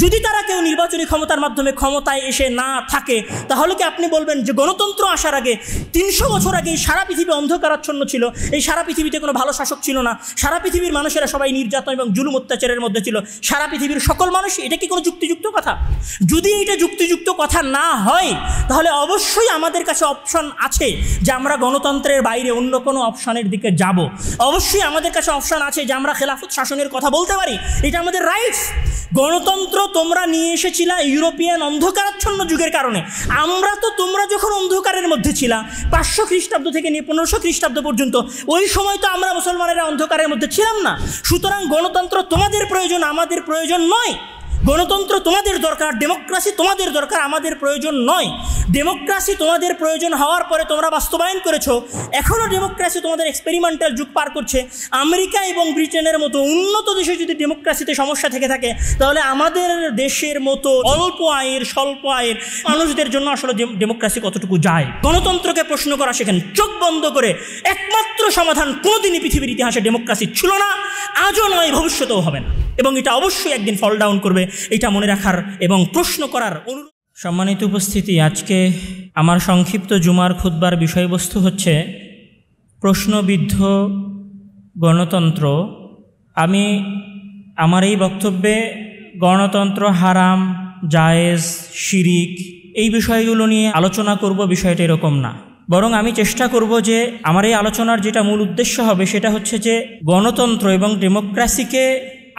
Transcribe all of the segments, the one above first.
যদি তারা কেউ নির্বাচনী ক্ষমতার মাধ্যমে ক্ষমতায় এসে না থাকে, তাহলে কি আপনি বলবেন যে গণতন্ত্র আসার আগে 300 বছর আগে সারা পৃথিবী অন্ধকারাচ্ছন্ন ছিল, এই সারা পৃথিবীতে কোনো ভালো শাসক ছিল না, সারা পৃথিবীর মানুষেরা সবাই নির্যাতন এবং জুলুম অত্যাচারের মধ্যে ছিল, সারা পৃথিবীর সকল মানুষ? এটা কি কোনো যুক্তিযুক্ত কথা? যদি এটা যুক্তিযুক্ত কথা না হয়, তাহলে অবশ্যই আমাদের কাছে অপশন আছে যে আমরা গণতন্ত্রের বাইরে অন্য কোনো অপশনের দিকে যাব। অবশ্যই আমাদের কাছে অপশন আছে যে আমরা খেলাফত শাসনের কথা বলতে পারি, এটা আমাদের রাইটস। গণতন্ত্র তোমরা নিয়ে এসেছিলা ইউরোপিয়ান অন্ধকারাচ্ছন্ন যুগের কারণে। আমরা তো তোমরা যখন অন্ধকারের মধ্যে ছিলা 500 খ্রিস্টাব্দ থেকে নিয়ে 1500 খ্রিস্টাব্দ পর্যন্ত, ওই সময় তো আমরা মুসলমানেরা অন্ধকারের মধ্যে ছিলাম না। সুতরাং গণতন্ত্র তোমাদের প্রয়োজন, আমাদের প্রয়োজন নয়। গণতন্ত্র তোমাদের দরকার, ডেমোক্রেসি তোমাদের দরকার, আমাদের প্রয়োজন নয়। ডেমোক্রেসি তোমাদের প্রয়োজন হওয়ার পরে তোমরা বাস্তবায়ন করেছো, এখনও ডেমোক্রেসি তোমাদের এক্সপেরিমেন্টাল যুগ পার করছে। আমেরিকা এবং ব্রিটেনের মতো উন্নত দেশে যদি ডেমোক্রেসিতে সমস্যা থেকে থাকে, তাহলে আমাদের দেশের মতো অল্প আয়ের স্বল্প আয়ের মানুষদের জন্য আসলে ডেমোক্রেসি কতটুকু যায়? গণতন্ত্রকে প্রশ্ন করা শেখেন চোখ বন্ধ করে। একমাত্র সমাধান কোনোদিনই পৃথিবীর ইতিহাসে ডেমোক্রেসি ছিল না, আজও নয়, ভবিষ্যতেও হবে না, এবং এটা অবশ্যই একদিন ফল ডাউন করবে। এটা মনে রাখার এবং প্রশ্ন করার অনুরোধ। সম্মানিত উপস্থিতি, আজকে আমার সংক্ষিপ্ত জুমার খুতবার বিষয়বস্তু হচ্ছে প্রশ্নবিদ্ধ গণতন্ত্র। আমি আমার এই বক্তব্যে গণতন্ত্র হারাম, জায়েজ, শিরিক এই বিষয়গুলো নিয়ে আলোচনা করব, বিষয়টা এরকম না। বরং আমি চেষ্টা করব যে আমার এই আলোচনার যেটা মূল উদ্দেশ্য হবে সেটা হচ্ছে যে গণতন্ত্র এবং ডেমোক্রেসিকে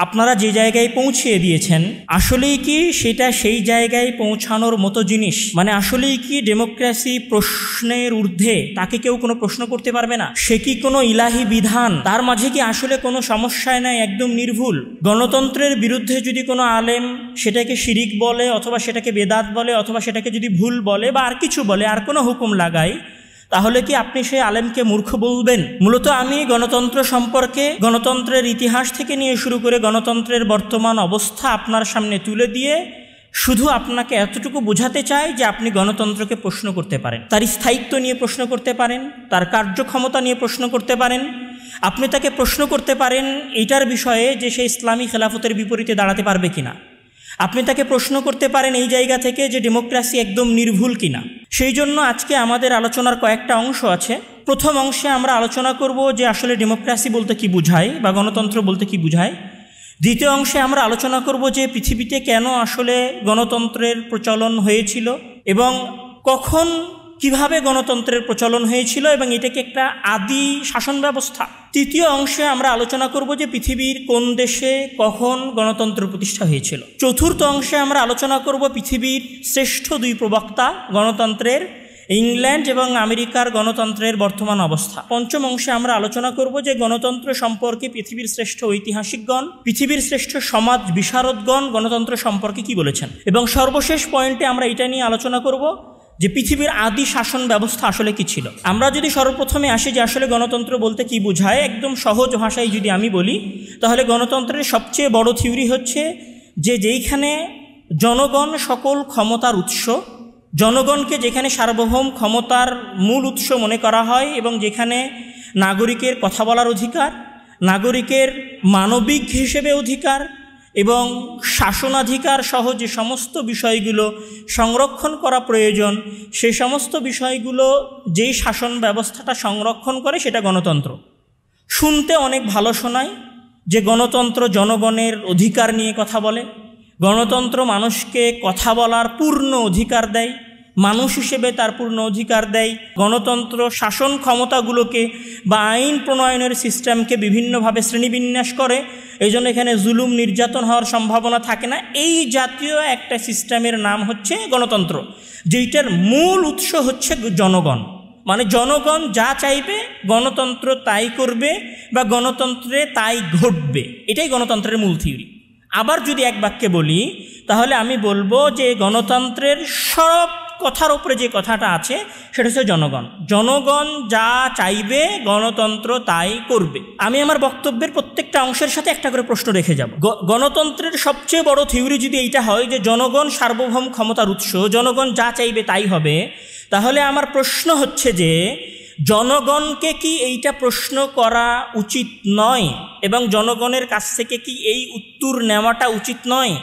আপনারা যে জায়গায় পৌঁছিয়ে দিয়েছেন, আসলেই কি সেটা সেই জায়গায় পৌঁছানোর মতো জিনিস? মানে আসলেই কি ডেমোক্রেসি প্রশ্নের ঊর্ধ্বে? তাকে কেউ কোনো প্রশ্ন করতে পারবে না? সে কি কোনো ইলাহি বিধান? তার মাঝে কি আসলে কোনো সমস্যায় নাই, একদম নির্ভুল? গণতন্ত্রের বিরুদ্ধে যদি কোনো আলেম সেটাকে শিরিক বলে, অথবা সেটাকে বেদাত বলে, অথবা সেটাকে যদি ভুল বলে বা আর কিছু বলে, আর কোনো হুকুম লাগায়, তাহলে কি আপনি সেই আলেমকে মূর্খ বলবেন? মূলত আমি গণতন্ত্র সম্পর্কে, গণতন্ত্রের ইতিহাস থেকে নিয়ে শুরু করে গণতন্ত্রের বর্তমান অবস্থা আপনার সামনে তুলে দিয়ে শুধু আপনাকে এতটুকু বোঝাতে চাই যে আপনি গণতন্ত্রকে প্রশ্ন করতে পারেন, তার স্থায়িত্ব নিয়ে প্রশ্ন করতে পারেন, তার কার্যক্ষমতা নিয়ে প্রশ্ন করতে পারেন। আপনি তাকে প্রশ্ন করতে পারেন এইটার বিষয়ে যে সে ইসলামী খেলাফতের বিপরীতে দাঁড়াতে পারবে কিনা। আপনি তাকে প্রশ্ন করতে পারেন এই জায়গা থেকে যে ডেমোক্রেসি একদম নির্ভুল কিনা। সেই জন্য আজকে আমাদের আলোচনার কয়েকটা অংশ আছে। প্রথম অংশে আমরা আলোচনা করব যে আসলে ডেমোক্রেসি বলতে কি বোঝায় বা গণতন্ত্র বলতে কি বোঝায়। দ্বিতীয় অংশে আমরা আলোচনা করব যে পৃথিবীতে কেন আসলে গণতন্ত্রের প্রচলন হয়েছিল এবং কখন কিভাবে গণতন্ত্রের প্রচলন হয়েছিল এবং এটাকে একটা আদি শাসন ব্যবস্থা। তৃতীয় অংশে আমরা আলোচনা করব যে পৃথিবীর কোন দেশে কখন গণতন্ত্র প্রতিষ্ঠা হয়েছিল। চতুর্থ অংশে আমরা আলোচনা করব পৃথিবীর শ্রেষ্ঠ দুই প্রবক্তা গণতন্ত্রের, ইংল্যান্ড এবং আমেরিকার গণতন্ত্রের বর্তমান অবস্থা। পঞ্চম অংশে আমরা আলোচনা করব যে গণতন্ত্র সম্পর্কে পৃথিবীর শ্রেষ্ঠ ঐতিহাসিকগণ, পৃথিবীর শ্রেষ্ঠ সমাজ বিশারদগণ গণতন্ত্র সম্পর্কে কি বলেছেন। এবং সর্বশেষ পয়েন্টে আমরা এটা নিয়ে আলোচনা করব যে পৃথিবীর আদি শাসন ব্যবস্থা আসলে কি ছিল। আমরা যদি সর্বপ্রথমে আসি যে আসলে গণতন্ত্র বলতে কি বোঝায়, একদম সহজ ভাষায় যদি আমি বলি, তাহলে গণতন্ত্রের সবচেয়ে বড় থিওরি হচ্ছে যে যেইখানে জনগণ সকল ক্ষমতার উৎস, জনগণকে যেখানে সার্বভৌম ক্ষমতার মূল উৎস মনে করা হয় এবং যেখানে নাগরিকের কথা বলার অধিকার, নাগরিকের মানবিক হিসেবে অধিকার এবং শাসনাধিকার সহ যে সমস্ত বিষয়গুলো সংরক্ষণ করা প্রয়োজন, সেই সমস্ত বিষয়গুলো যেই শাসন ব্যবস্থাটা সংরক্ষণ করে সেটা গণতন্ত্র। শুনতে অনেক ভালো শোনায় যে গণতন্ত্র জনগণের অধিকার নিয়ে কথা বলে, গণতন্ত্র মানুষকে কথা বলার পূর্ণ অধিকার দেয়, মানুষ হিসেবে তার পূর্ণ অধিকার দেয়। গণতন্ত্র শাসন ক্ষমতাগুলোকে বা আইন প্রণয়নের সিস্টেমকে বিভিন্নভাবে শ্রেণীবিন্যাস করে, এই জন্য এখানে জুলুম নির্যাতন হওয়ার সম্ভাবনা থাকে না। এই জাতীয় একটা সিস্টেমের নাম হচ্ছে গণতন্ত্র, যেইটার মূল উৎস হচ্ছে জনগণ। মানে জনগণ যা চাইবে গণতন্ত্র তাই করবে বা গণতন্ত্রে তাই ঘটবে, এটাই গণতন্ত্রের মূল থিওরি। আবার যদি এক বাক্যে বলি তাহলে আমি বলবো যে গণতন্ত্রের সব কথার উপরে যে কথাটা আছে সেটা হচ্ছে জনগণ। জনগণ যা চাইবে গণতন্ত্র তাই করবে। আমি আমার বক্তব্যের প্রত্যেকটা অংশের সাথে একটা করে প্রশ্ন রেখে যাব। গণতন্ত্রের সবচেয়ে বড় থিওরি যদি এইটা হয় যে জনগণ সার্বভৌম ক্ষমতার উৎস, জনগণ যা চাইবে তাই হবে, তাহলে আমার প্রশ্ন হচ্ছে যে জনগণকে কি এইটা প্রশ্ন করা উচিত নয় এবং জনগণের কাছ থেকে কি এই উত্তর নেওয়াটা উচিত নয়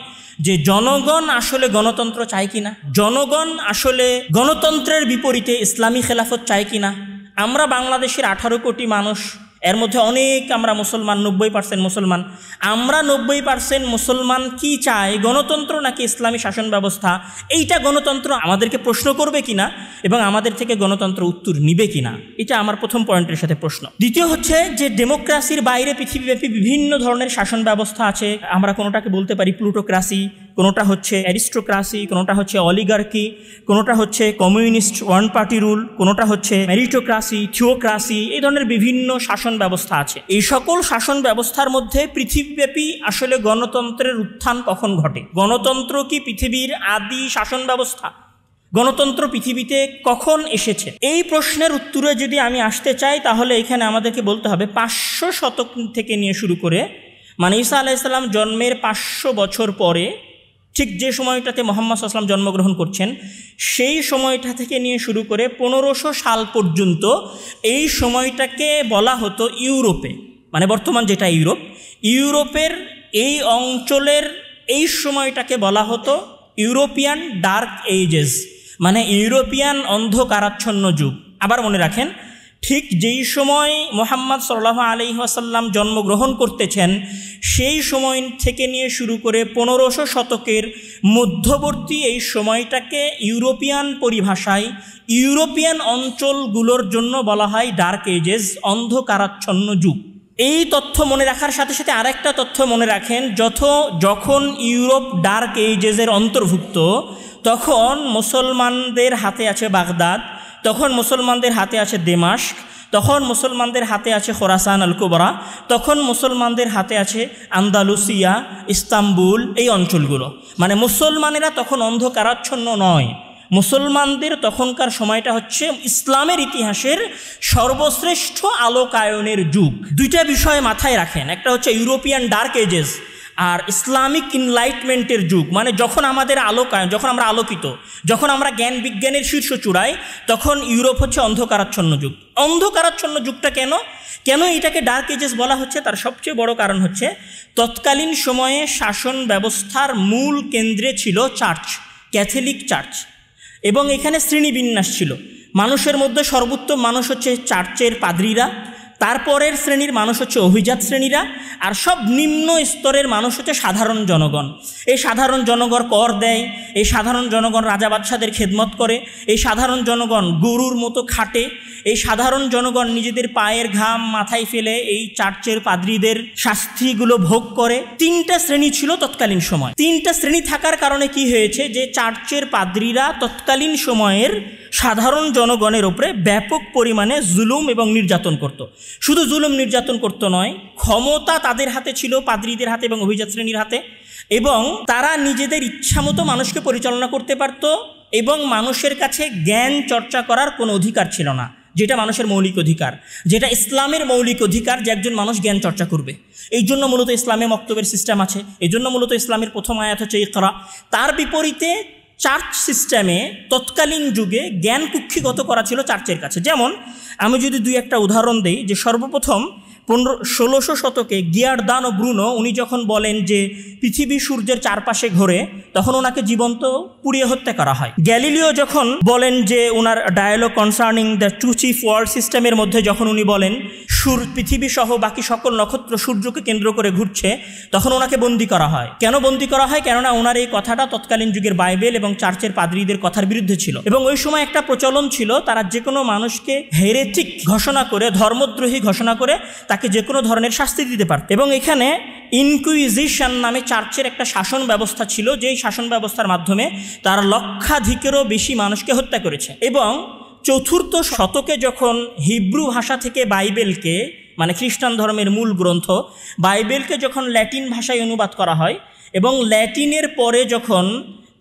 যে জনগণ আসলে গণতন্ত্র চায় কিনা, জনগণ আসলে গণতন্ত্রের বিপরীতে ইসলামী খেলাফত চায় কিনা। আমরা বাংলাদেশের 18 কোটি মানুষ, এর মধ্যে অনেক আমরা মুসলমান, 90% মুসলমান। আমরা 90% মুসলমান কি চাই, গণতন্ত্র নাকি ইসলামী শাসন ব্যবস্থা? এইটা গণতন্ত্র আমাদেরকে প্রশ্ন করবে কিনা এবং আমাদের থেকে গণতন্ত্র উত্তর নিবে কিনা, এটা আমার প্রথম পয়েন্টের সাথে প্রশ্ন। দ্বিতীয় হচ্ছে যে ডেমোক্রেসির বাইরে পৃথিবীব্যাপী বিভিন্ন ধরনের শাসন ব্যবস্থা আছে। আমরা কোনোটাকে বলতে পারি প্লুটোক্রাসি, কোনোটা হচ্ছে অ্যারিস্টোক্রাসি, কোনোটা হচ্ছে অলিগার্কি, কোনোটা হচ্ছে কমিউনিস্ট ওয়ান পার্টি রুল, কোনোটা হচ্ছে মেরিটোক্রাসি, থিওক্রাসি, এই ধরনের বিভিন্ন শাসন ব্যবস্থা আছে। এই সকল শাসন ব্যবস্থার মধ্যে পৃথিবীব্যাপী আসলে গণতন্ত্রের উত্থান কখন ঘটে? গণতন্ত্র কি পৃথিবীর আদি শাসন ব্যবস্থা? গণতন্ত্র পৃথিবীতে কখন এসেছে? এই প্রশ্নের উত্তরে যদি আমি আসতে চাই তাহলে এখানে আমাদেরকে বলতে হবে 500 শতক থেকে নিয়ে শুরু করে, মানে ঈসা আলাইহিস সালাম জন্মের 500 বছর পরে, ঠিক যে সময়টাতে মুহাম্মদ সাল্লাল্লাহু আলাইহি ওয়াসাল্লাম জন্মগ্রহণ করছেন সেই সময়টা থেকে নিয়ে শুরু করে 1500 সাল পর্যন্ত এই সময়টাকে বলা হতো ইউরোপে, মানে বর্তমান যেটা ইউরোপের এই অঞ্চলের এই সময়টাকে বলা হতো ইউরোপিয়ান ডার্ক এজেস, মানে ইউরোপিয়ান অন্ধকারাচ্ছন্ন যুগ। আবার মনে রাখেন, ঠিক যেই সময় মুহাম্মদ সাল্লাল্লাহু আলাইহি ওয়াসাল্লাম জন্মগ্রহণ করতেছেন সেই সময় থেকে নিয়ে শুরু করে 1500 শতকের মধ্যবর্তী এই সময়টাকে ইউরোপিয়ান পরিভাষায় ইউরোপিয়ান অঞ্চলগুলোর জন্য বলা হয় ডার্ক এজেস, অন্ধকারাচ্ছন্ন যুগ। এই তথ্য মনে রাখার সাথে সাথে আরেকটা তথ্য মনে রাখেন, যখন ইউরোপ ডার্ক এজেসের অন্তর্ভুক্ত, তখন মুসলমানদের হাতে আছে বাগদাদ, তখন মুসলমানদের হাতে আছে দেমাস্ক, তখন মুসলমানদের হাতে আছে খোরাসান আল কুবরা, তখন মুসলমানদের হাতে আছে আন্দালুসিয়া, ইস্তাম্বুল, এই অঞ্চলগুলো। মানে মুসলমানেরা তখন অন্ধকারাচ্ছন্ন নয়, মুসলমানদের তখনকার সময়টা হচ্ছে ইসলামের ইতিহাসের সর্বশ্রেষ্ঠ আলোকায়নের যুগ। দুইটা বিষয় মাথায় রাখেন, একটা হচ্ছে ইউরোপিয়ান ডার্ক এজেস আর ইসলামিক ইনলাইটমেন্টের যুগ। মানে যখন আমাদের আলোকায়ন, যখন আমরা আলোকিত, যখন আমরা জ্ঞান বিজ্ঞানের শীর্ষ চূড়ায়, তখন ইউরোপ হচ্ছে অন্ধকারাচ্ছন্ন যুগ। অন্ধকারাচ্ছন্ন যুগটা কেন এটাকে ডার্ক এজেস বলা হচ্ছে, তার সবচেয়ে বড় কারণ হচ্ছে তৎকালীন সময়ে শাসন ব্যবস্থার মূল কেন্দ্রে ছিল চার্চ, ক্যাথলিক চার্চ, এবং এখানে শ্রেণীবিন্যাস ছিল। মানুষের মধ্যে সর্বোত্তম মানুষ হচ্ছে চার্চের পাদ্রীরা, তারপরের শ্রেণীর মানুষ হচ্ছে অভিজাত শ্রেণীরা, আর সব নিম্ন স্তরের মানুষ হচ্ছে সাধারণ জনগণ। এই সাধারণ জনগণ কর দেয়, এই সাধারণ জনগণ রাজা বাদশাদের খেদমত করে, এই সাধারণ জনগণ গরুর মতো খাটে, এই সাধারণ জনগণ নিজেদের পায়ের ঘাম মাথায় ফেলে এই চার্চের পাদ্রীদের শাস্তিগুলো ভোগ করে। 3টা শ্রেণী ছিল তৎকালীন সময়। 3টা শ্রেণী থাকার কারণে কি হয়েছে, যে চার্চের পাদ্রীরা তৎকালীন সময়ের সাধারণ জনগণের উপরে ব্যাপক পরিমাণে জুলুম এবং নির্যাতন করত। শুধু জুলুম নির্যাতন করত নয়, ক্ষমতা তাদের হাতে ছিল, পাদ্রীদের হাতে এবং অভিজাত শ্রেণীর হাতে, এবং তারা নিজেদের ইচ্ছামতো মানুষকে পরিচালনা করতে পারত, এবং মানুষের কাছে জ্ঞান চর্চা করার কোনো অধিকার ছিল না, যেটা মানুষের মৌলিক অধিকার, যেটা ইসলামের মৌলিক অধিকার, যে একজন মানুষ জ্ঞান চর্চা করবে। এই জন্য মূলত ইসলামে মক্তবের সিস্টেম আছে, এই জন্য মূলত ইসলামের প্রথম আয়াত হচ্ছে ইকরা। তার বিপরীতে চার্চ সিস্টেমে তৎকালীন যুগে জ্ঞান কুক্ষিগত করা ছিল চার্চের কাছে। যেমন আমি যদি 2-1টা উদাহরণ দিই, যে সর্বপ্রথম 1600 শতকে গিয়ার্দানো ব্রুনো উনি যখন বলেন যে পৃথিবী সূর্যের চারপাশে ঘোরে, তখন ওনাকে জীবন্ত পুড়িয়ে হত্যা করা হয়। গ্যালিলিও যখন বলেন যে ওনার dialogue concerning the two chief world সিস্টেমের মধ্যে যখন উনি বলেন পৃথিবী সহ বাকি সকল নক্ষত্র সূর্যকে কেন্দ্র করে ঘুরছে, তখন ওনাকে বন্দি করা হয়। কেন বন্দি করা হয়? কেননা ওনার এই কথাটা তৎকালীন যুগের বাইবেল এবং চার্চের পাদ্রীদের কথার বিরুদ্ধে ছিল, এবং ওই সময় একটা প্রচলন ছিল, তারা যে কোনো মানুষকে হেরেটিক ঘোষণা করে, ধর্মদ্রোহী ঘোষণা করে তাকে যে কোনো ধরনের শাস্তি দিতে পারত। এবং এখানে ইনকুইজিশন নামে চার্চের একটা শাসন ব্যবস্থা ছিল, যেই শাসন ব্যবস্থার মাধ্যমে তারা লক্ষাধিকেরও বেশি মানুষকে হত্যা করেছে। এবং 4th শতকে যখন হিব্রু ভাষা থেকে বাইবেলকে, মানে খ্রিস্টান ধর্মের মূল গ্রন্থ বাইবেলকে যখন ল্যাটিন ভাষায় অনুবাদ করা হয়, এবং ল্যাটিনের পরে যখন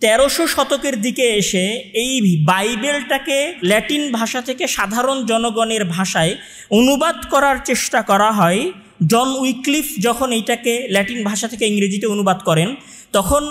1300 শতকের দিকে এসে এই বাইবেলটাকে ল্যাটিন ভাষা থেকে সাধারণ জনগণের ভাষায় অনুবাদ করার চেষ্টা করা হয়, জন উইক্লিফ যখন এইটাকে ল্যাটিন ভাষা থেকে ইংরেজিতে অনুবাদ করেন, তখন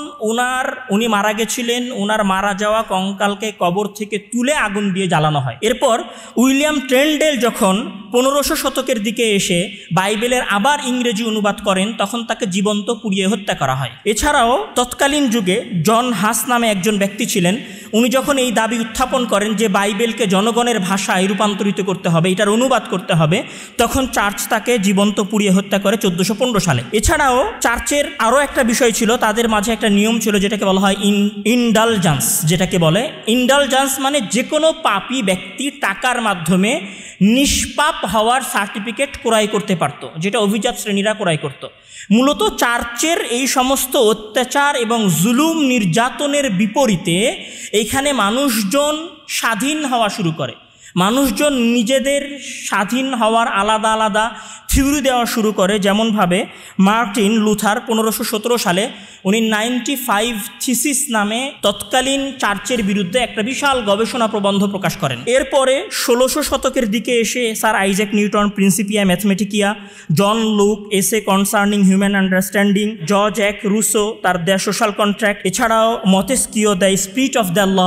উনি মারা গেছিলেন, ওনার মারা যাওয়া কঙ্কালকে কবর থেকে তুলে আগুন দিয়ে জ্বালানো হয়। এরপর উইলিয়াম ট্রেন্ডেল যখন 1500 শতকের দিকে এসে বাইবেলের আবার ইংরেজি অনুবাদ করেন, তখন তাকে জীবন্ত পুড়িয়ে হত্যা করা হয়। এছাড়াও তৎকালীন যুগে জন হাস নামে একজন ব্যক্তি ছিলেন, উনি যখন এই দাবি উত্থাপন করেন যে বাইবেলকে জনগণের ভাষায় রূপান্তরিত করতে হবে, এটার অনুবাদ করতে হবে, তখন চার্চ তাকে জীবন্ত পুড়িয়ে হত্যা করে 1415 সালে। এছাড়াও চার্চের আরও একটা বিষয় ছিল, তাদের মাঝে একটা নিয়ম ছিল যেটাকে বলা হয় ইনডালজেন্স। যেটাকে বলে ইনডালজেন্স মানে যে কোনো পাপী ব্যক্তি টাকার মাধ্যমে নিষ্পাপ হওয়ার সার্টিফিকেট ক্রয় করতে পারত, যেটা অভিজাত শ্রেণীরা ক্রয় করত। মূলত চার্চের এই সমস্ত অত্যাচার এবং জুলুম নির্যাতনের বিপরীতে এইখানে মানুষজন স্বাধীন হওয়া শুরু করে। মানুষজন নিজেদের স্বাধীন হওয়ার আলাদা আলাদা থিওরি দেওয়া শুরু করে। যেমনভাবে মার্টিন লুথার 1517 সালে উনি 95 থিসিস নামে তৎকালীন চার্চের বিরুদ্ধে একটা বিশাল গবেষণা প্রবন্ধ প্রকাশ করেন। এরপরে 1600 শতকের দিকে এসে sir Isaac Newton Principia Mathematica, John Locke এসে কনসার্নিং হিউম্যান আন্ডারস্ট্যান্ডিং, জর্জ এক রুসো তার দ্য সোশ্যাল কন্ট্রাক্ট, এছাড়াও Montesquieu the spirit of the law,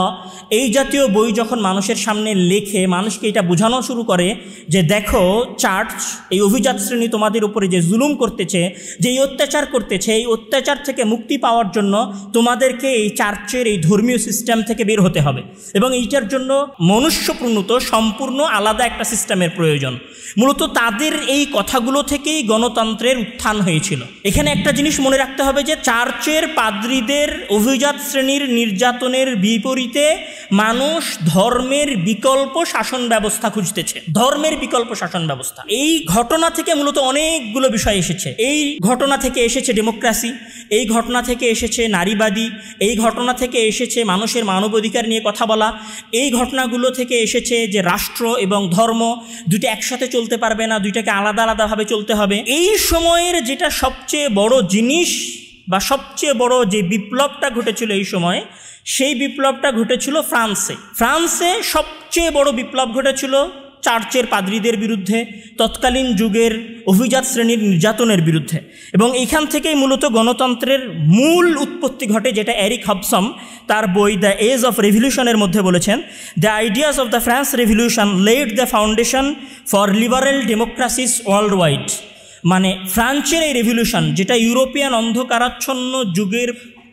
এই জাতীয় বই যখন মানুষের সামনে লেখে, মানুষকে এটা বোঝানো শুরু করে যে দেখো চার্চ এই অভিজাত শ্রেণী তোমাদের উপরে যে জুলুম করতেছে, যে এই অত্যাচার করতেছে, এই অত্যাচার থেকে মুক্তি পাওয়ার জন্য তোমাদেরকে এই চার্চের এই ধর্মীয় সিস্টেম থেকে বের হতে হবে এবং এইটার জন্য মনুষ্যপ্রণীত সম্পূর্ণ আলাদা একটা সিস্টেমের প্রয়োজন। মূলত তাদের এই কথাগুলো থেকেই গণতন্ত্রের উত্থান হয়েছিল। এখানে একটা জিনিস মনে রাখতে হবে যে চার্চের পাদ্রীদের অভিজাত শ্রেণীর নির্যাতনের বিপরীতে মানুষ ধর্মের বিকল্প শাসন ব্যবস্থা খুঁজতেছে, ধর্মের বিকল্প শাসন ব্যবস্থা। এই ঘটনা থেকে মূলত অনেকগুলো বিষয় এসেছে। এই ঘটনা থেকে এসেছে ডেমোক্রেসি, এই ঘটনা থেকে এসেছে নারীবাদী, এই ঘটনা থেকে এসেছে মানুষের মানবাধিকার নিয়ে কথা বলা, এই ঘটনাগুলো থেকে এসেছে যে রাষ্ট্র এবং ধর্ম দুটো একসাথে চলতে পারবে না, দুইটাকে আলাদা আলাদাভাবে চলতে হবে। এই সময়ের যেটা সবচেয়ে বড় জিনিস বা সবচেয়ে বড় যে বিপ্লবটা ঘটেছিল এই সময়ে, সেই বিপ্লবটা ঘটেছিল ফ্রান্সে। ফ্রান্সে সবচেয়ে বড় বিপ্লব ঘটেছিল চার্চের পাদ্রীদের বিরুদ্ধে, তৎকালীন যুগের অভিজাত শ্রেণীর নির্যাতনের বিরুদ্ধে। এবং এইখান থেকেই মূলত গণতন্ত্রের মূল উৎপত্তি ঘটে, যেটা এরিক হবসন তার বই দ্য এজ অফ রেভলিউশনের মধ্যে বলেছেন, the ideas of the France revolution led the foundation for liberal democracies world wide. মানে ফ্রান্সের এই রেভলিউশন, যেটা ইউরোপিয়ান অন্ধকারাচ্ছন্ন যুগের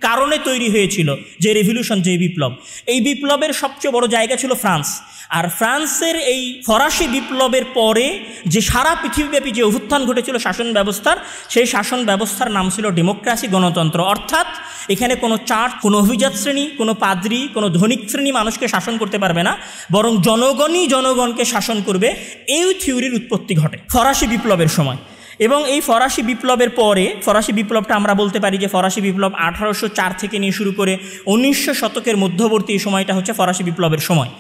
কারণে তৈরি হয়েছিল, যে রেভলিউশন, যে বিপ্লব, এই বিপ্লবের সবচেয়ে বড় জায়গা ছিল ফ্রান্স। আর ফ্রান্সের এই ফরাসি বিপ্লবের পরে যে সারা পৃথিবীব্যাপী যে অভ্যুত্থান ঘটেছিল শাসন ব্যবস্থার, সেই শাসন ব্যবস্থার নাম ছিল ডেমোক্রেসি, গণতন্ত্র। অর্থাৎ এখানে কোনো চার্চ, কোনো অভিজাত শ্রেণী, কোনো পাদ্রী, কোনো ধনিক শ্রেণী মানুষকে শাসন করতে পারবে না, বরং জনগণই জনগণকে শাসন করবে। এই থিওরির উৎপত্তি ঘটে ফরাসি বিপ্লবের সময়। এবং এই ফরাসি বিপ্লবের পরে, ফরাসি বিপ্লবটা আমরা বলতে পারি যে ফরাসি বিপ্লব 1804 থেকে নিয়ে শুরু করে 1900 শতকের মধ্যবর্তী এই সময়টা হচ্ছে ফরাসি বিপ্লবের সময়।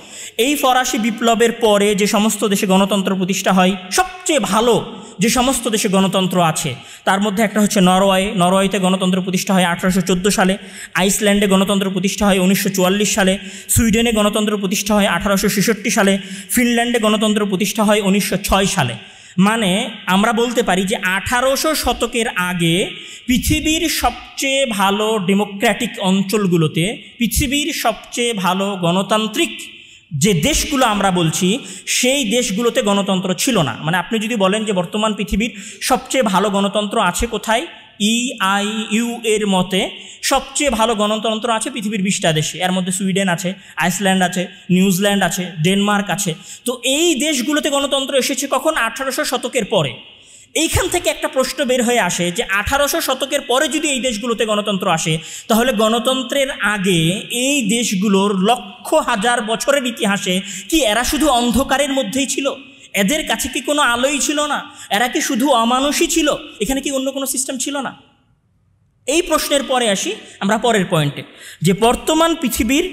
এই ফরাসি বিপ্লবের পরে যে সমস্ত দেশে গণতন্ত্র প্রতিষ্ঠা হয়, সবচেয়ে ভালো যে সমস্ত দেশে গণতন্ত্র আছে তার মধ্যে একটা হচ্ছে নরওয়ে। নরওয়েতে গণতন্ত্র প্রতিষ্ঠা হয় 1814 সালে, আইসল্যান্ডে গণতন্ত্র প্রতিষ্ঠা হয় 1944 সালে, সুইডেনে গণতন্ত্র প্রতিষ্ঠা হয় 1866 সালে, ফিনল্যান্ডে গণতন্ত্র প্রতিষ্ঠা হয় 1906 সালে। মানে আমরা বলতে পারি যে 1800 শতকের আগে পৃথিবীর সবচেয়ে ভালো ডেমোক্রেটিক অঞ্চলগুলোতে, পৃথিবীর সবচেয়ে ভালো গণতান্ত্রিক যে দেশগুলো আমরা বলছি, সেই দেশগুলোতে গণতন্ত্র ছিল না। মানে আপনি যদি বলেন যে বর্তমান পৃথিবীর সবচেয়ে ভালো গণতন্ত্র আছে কোথায়, EIU এর মতে সবচেয়ে ভালো গণতন্ত্র আছে পৃথিবীর 20টা দেশে। এর মধ্যে সুইডেন আছে, আইসল্যান্ড আছে, নিউজিল্যান্ড আছে, ডেনমার্ক আছে। তো এই দেশগুলোতে গণতন্ত্র এসেছে কখন? 1800 শতকের পরে। এইখান থেকে একটা প্রশ্ন বের হয়ে আসে যে 1800 শতকের পরে যদি এই দেশগুলোতে গণতন্ত্র আসে, তাহলে গণতন্ত্রের আগে এই দেশগুলোর লক্ষ হাজার বছরের ইতিহাসে কি এরা শুধু অন্ধকারের মধ্যেই ছিল? এদের কাছে কি কোনো আলোই ছিল না? এরা কি শুধু অমানুষই ছিল? এখানে কি অন্য কোনো সিস্টেম ছিল না? এই প্রশ্নের পরে আসি আমরা পরের পয়েন্টে, যে বর্তমান পৃথিবীর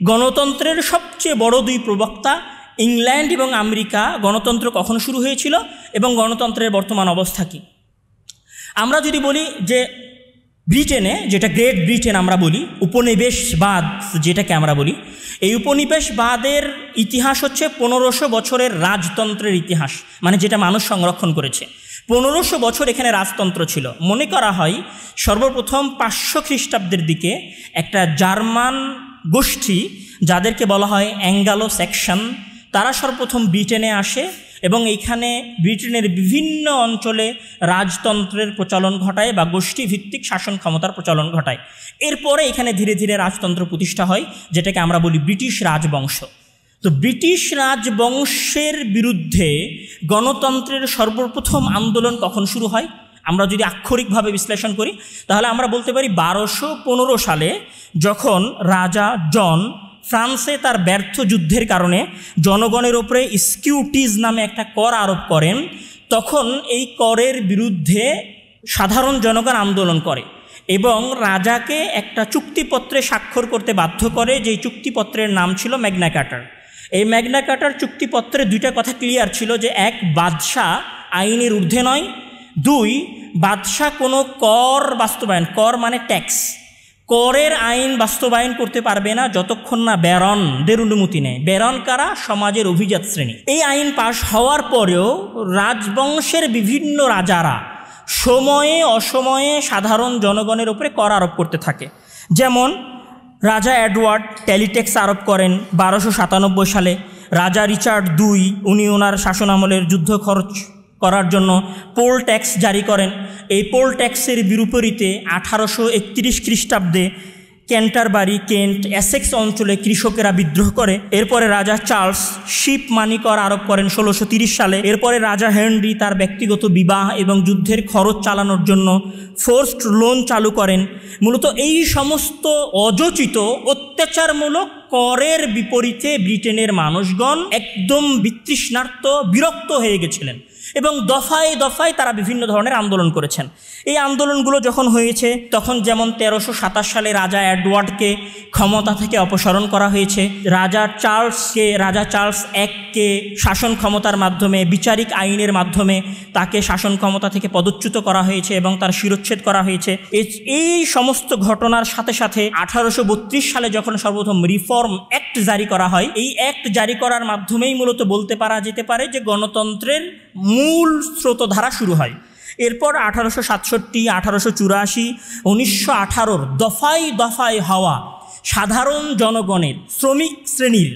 গণতন্ত্রের সবচেয়ে বড় দুই প্রবক্তা ইংল্যান্ড এবং আমেরিকা, গণতন্ত্র কখন শুরু হয়েছিল এবং গণতন্ত্রের বর্তমান অবস্থা কী? আমরা যদি বলি যে ব্রিটেনে, যেটা গ্রেট ব্রিটেন আমরা বলি, উপনিবেশবাদ যেটাকে আমরা বলি, এই উপনিবেশবাদের ইতিহাস হচ্ছে 1500 বছরের রাজতন্ত্রের ইতিহাস, মানে যেটা মানুষ সংরক্ষণ করেছে। 1500 বছর এখানে রাজতন্ত্র ছিল। মনে করা হয় সর্বপ্রথম 500 খ্রিস্টাব্দের দিকে একটা জার্মান গোষ্ঠী, যাদেরকে বলা হয় অ্যাঙ্গালো স্যাক্সন, তারা সর্বপ্রথম ব্রিটেনে আসে এবং এইখানে ব্রিটেনের বিভিন্ন অঞ্চলে রাজতন্ত্রের প্রচলন ঘটায় বা গোষ্ঠীভিত্তিক শাসন ক্ষমতার প্রচলন ঘটায়। এরপরে এখানে ধীরে ধীরে রাজতন্ত্র প্রতিষ্ঠা হয়, যেটাকে আমরা বলি ব্রিটিশ রাজবংশ। তো ব্রিটিশ রাজবংশের বিরুদ্ধে গণতন্ত্রের সর্বপ্রথম আন্দোলন কখন শুরু হয়? আমরা যদি আক্ষরিকভাবে বিশ্লেষণ করি তাহলে আমরা বলতে পারি 1215 সালে, যখন রাজা জন ফ্রান্সে তার ব্যর্থ যুদ্ধের কারণে জনগণের ওপরে স্কিউটিজ নামে একটা কর আরোপ করেন। তখন এই করের বিরুদ্ধে সাধারণ জনগণ আন্দোলন করে এবং রাজাকে একটা চুক্তিপত্রে স্বাক্ষর করতে বাধ্য করে, যেই চুক্তিপত্রের নাম ছিল ম্যাগনা কার্টার। এই ম্যাগনা কার্টার চুক্তিপত্রে দুইটা কথা ক্লিয়ার ছিল, যে এক, বাদশাহ আইনের ঊর্ধ্বে নয়, দুই, বাদশাহ কোনো কর বাস্তবায়ন, কর মানে ট্যাক্স, করের আইন বাস্তবায়ন করতে পারবে না যতক্ষণ না ব্যারনদের অনুমতি নেয়। ব্যারন কারা? সমাজের অভিজাত শ্রেণী। এই আইন পাশ হওয়ার পরেও রাজবংশের বিভিন্ন রাজারা সময়ে অসময়ে সাধারণ জনগণের উপরে কর আরোপ করতে থাকে। যেমন রাজা এডওয়ার্ড ট্যালিট্যাক্স আরোপ করেন 1297 সালে। রাজা রিচার্ড II, উনি ওনার শাসন আমলের যুদ্ধ খরচ করার জন্য পোল ট্যাক্স জারি করেন। এই পোল ট্যাক্সের বিপরীতে 1831 খ্রিস্টাব্দে ক্যান্টারবারি, কেন্ট, এসেক্স অঞ্চলে কৃষকেরা বিদ্রোহ করে। এরপরে রাজা চার্লস শিপ মানি কর আরোপ করেন 1630 সালে। এরপরে রাজা হেনরি তার ব্যক্তিগত বিবাহ এবং যুদ্ধের খরচ চালানোর জন্য ফোর্সড লোন চালু করেন। মূলত এই সমস্ত অযোচিত অত্যাচারমূলক করের বিপরীতে ব্রিটেনের মানুষগণ একদম বিতৃষ্ণার্ত, বিরক্ত হয়ে গেছিলেন এবং দফায় দফায় তারা বিভিন্ন ধরনের আন্দোলন করেছেন। এই আন্দোলনগুলো যখন হয়েছে তখন যেমন 1327 সালে রাজা এডওয়ার্ডকে ক্ষমতা থেকে অপসারণ করা হয়েছে। রাজা চার্লস এককে শাসন ক্ষমতার মাধ্যমে, বিচারিক আইনের মাধ্যমে তাকে শাসন ক্ষমতা থেকে পদচ্যুত করা হয়েছে এবং তার শিরচ্ছেদ করা হয়েছে। এই সমস্ত ঘটনার সাথে সাথে 1832 সালে যখন সর্বপ্রথম রিফর্ম অ্যাক্ট জারি করা হয়, এই অ্যাক্ট জারি করার মাধ্যমেই মূলত বলতে পারা যেতে পারে যে গণতন্ত্রের মূল স্রোতধারা শুরু হয়। এরপর 1867, 1884, 1918 দফায় দফায় হওয়া সাধারণ জনগণের, শ্রমিক শ্রেণীর,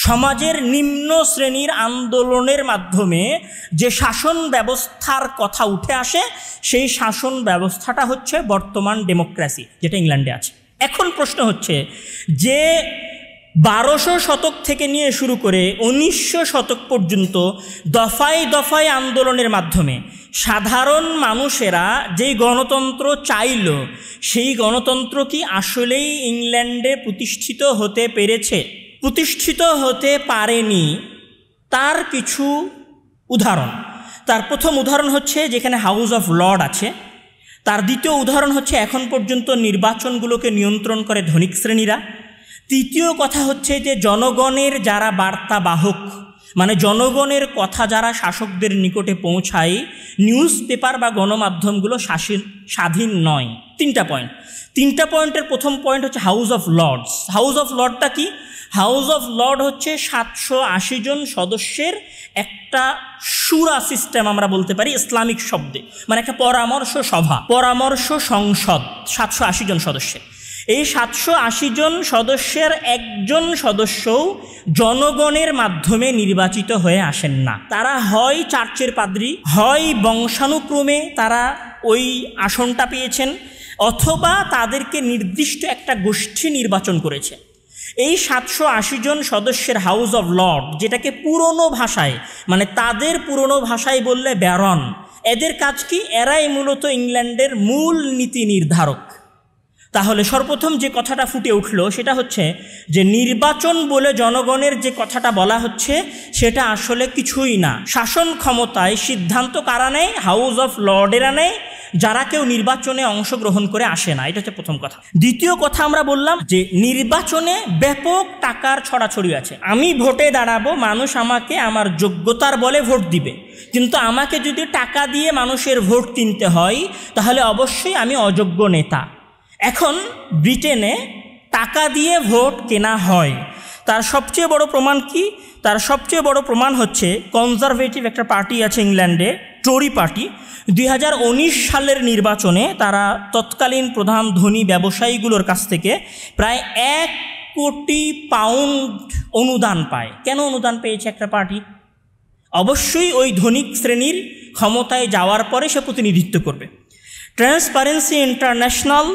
সমাজের নিম্ন শ্রেণীর আন্দোলনের মাধ্যমে যে শাসন ব্যবস্থার কথা উঠে আসে, সেই শাসন ব্যবস্থাটা হচ্ছে বর্তমান ডেমোক্রেসি, যেটা ইংল্যান্ডে আছে। এখন প্রশ্ন হচ্ছে যে 1200 শতক থেকে নিয়ে শুরু করে 1900 শতক পর্যন্ত দফায় দফায় আন্দোলনের মাধ্যমে সাধারণ মানুষেরা যেই গণতন্ত্র চাইল, সেই গণতন্ত্র কি আসলেই ইংল্যান্ডে প্রতিষ্ঠিত হতে পেরেছে? প্রতিষ্ঠিত হতে পারেনি। তার কিছু উদাহরণ। তার প্রথম উদাহরণ হচ্ছে যেখানে হাউস অফ লর্ড আছে। তার দ্বিতীয় উদাহরণ হচ্ছে এখন পর্যন্ত নির্বাচনগুলোকে নিয়ন্ত্রণ করে ধনিক শ্রেণীরা। তৃতীয় কথা হচ্ছে যে জনগণের যারা বার্তাবাহক, মানে জনগণের কথা যারা শাসকদের নিকটে পৌঁছায়, নিউজ পেপার বা গণমাধ্যমগুলো স্বাধীন নয়। তিনটা পয়েন্টের প্রথম পয়েন্ট হচ্ছে house of lords. House of লর্ডটা কি? হাউস অফ লর্ড হচ্ছে 780 জন সদস্যের একটা শুরা সিস্টেম, আমরা বলতে পারি ইসলামিক শব্দে, মানে একটা পরামর্শ সভা, পরামর্শ সংসদ, 780 জন সদস্যের। এই 780 জন সদস্যের একজন সদস্যও জনগণের মাধ্যমে নির্বাচিত হয়ে আসেন না। তারা হয় চার্চের পাদ্রী, হয় বংশানুক্রমে তারা ওই আসনটা পেয়েছেন, অথবা তাদেরকে নির্দিষ্ট একটা গোষ্ঠী নির্বাচন করেছে। এই 780 জন সদস্যের হাউস অফ লর্ড, যেটাকে পুরনো ভাষায়, মানে তাদের পুরনো ভাষায় বললে ব্যারন, এদের কাজ কি? এরাই মূলত ইংল্যান্ডের মূল নীতি নির্ধারক। তাহলে সর্বপ্রথম যে কথাটা ফুটে উঠল সেটা হচ্ছে যে নির্বাচন বলে জনগণের যে কথাটা বলা হচ্ছে সেটা আসলে কিছুই না। শাসন ক্ষমতায় সিদ্ধান্ত কারা নেয়? হাউস অফ লর্ডেরা নেয়, যারা কেউ নির্বাচনে অংশগ্রহণ করে আসে না। এটা হচ্ছে প্রথম কথা। দ্বিতীয় কথা আমরা বললাম যে নির্বাচনে ব্যাপক টাকার ছড়াছড়ি আছে। আমি ভোটে দাঁড়াবো, মানুষ আমাকে আমার যোগ্যতার বলে ভোট দিবে, কিন্তু আমাকে যদি টাকা দিয়ে মানুষের ভোট কিনতে হয় তাহলে অবশ্যই আমি অযোগ্য নেতা। এখন ব্রিটেনে টাকা দিয়ে ভোট কেনা হয়। তার সবচেয়ে বড় প্রমাণ কি? তার সবচেয়ে বড় প্রমাণ হচ্ছে কনজারভেটিভ একটা পার্টি আছে ইংল্যান্ডে, টোরি পার্টি 2019 সালের নির্বাচনে তারা তৎকালীন প্রধান ধনী ব্যবসায়ীগুলোর কাছ থেকে প্রায় 1 কোটি পাউন্ড অনুদান পায়। কেন অনুদান পেয়েছে একটা পার্টি? অবশ্যই ওই ধনিক শ্রেণীর ক্ষমতায় যাওয়ার পরে সে প্রতিনিধিত্ব করবে। ট্রান্সপারেন্সি ইন্টারন্যাশনাল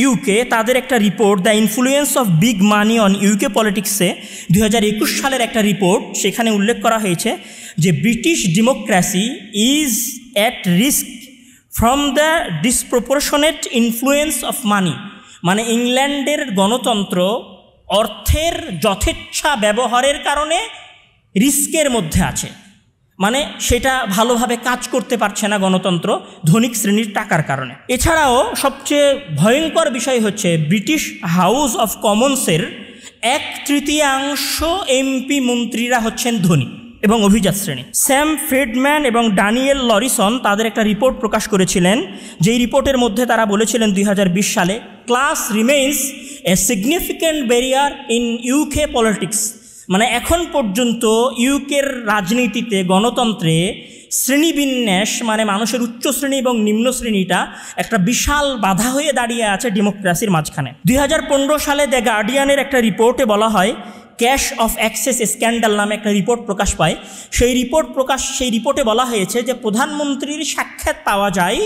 ইউকে তাদের একটা report the influence of big money on UK পলিটিক্সে 2021 সালের একটা রিপোর্ট, সেখানে উল্লেখ করা হয়েছে যে British democracy is at risk from the disproportionate influence of money. মানে ইংল্যান্ডের গণতন্ত্র অর্থের যথেচ্ছা ব্যবহারের কারণে রিস্কের মধ্যে আছে, মানে সেটা ভালোভাবে কাজ করতে পারছে না গণতন্ত্র ধনিক শ্রেণীর টাকার কারণে। এছাড়াও সবচেয়ে ভয়ঙ্কর বিষয় হচ্ছে ব্রিটিশ হাউস অফ কমন্সের 1/3 এমপি মন্ত্রীরা হচ্ছেন ধনী এবং অভিজাত শ্রেণী। স্যাম ফ্রিডম্যান এবং ড্যানিয়েল লরিসন তাদের একটা রিপোর্ট প্রকাশ করেছিলেন, যেই রিপোর্টের মধ্যে তারা বলেছিলেন 2020 সালে class remains a significant barrier in UK politics. মানে এখন পর্যন্ত ইউকের রাজনীতিতে গণতন্ত্রে শ্রেণীবিন্যাস, মানে মানুষের উচ্চ শ্রেণী এবং নিম্ন শ্রেণীটা একটা বিশাল বাধা হয়ে দাঁড়িয়ে আছে ডেমোক্রেসির মাঝখানে। 2015 সালে দ্য গার্ডিয়ানের একটা রিপোর্টে বলা হয়, ক্যাশ অফ অ্যাক্সেস স্ক্যান্ডাল নামে একটা রিপোর্ট প্রকাশ পায়। সেই রিপোর্টে বলা হয়েছে যে প্রধানমন্ত্রীর সাক্ষাৎ পাওয়া যায়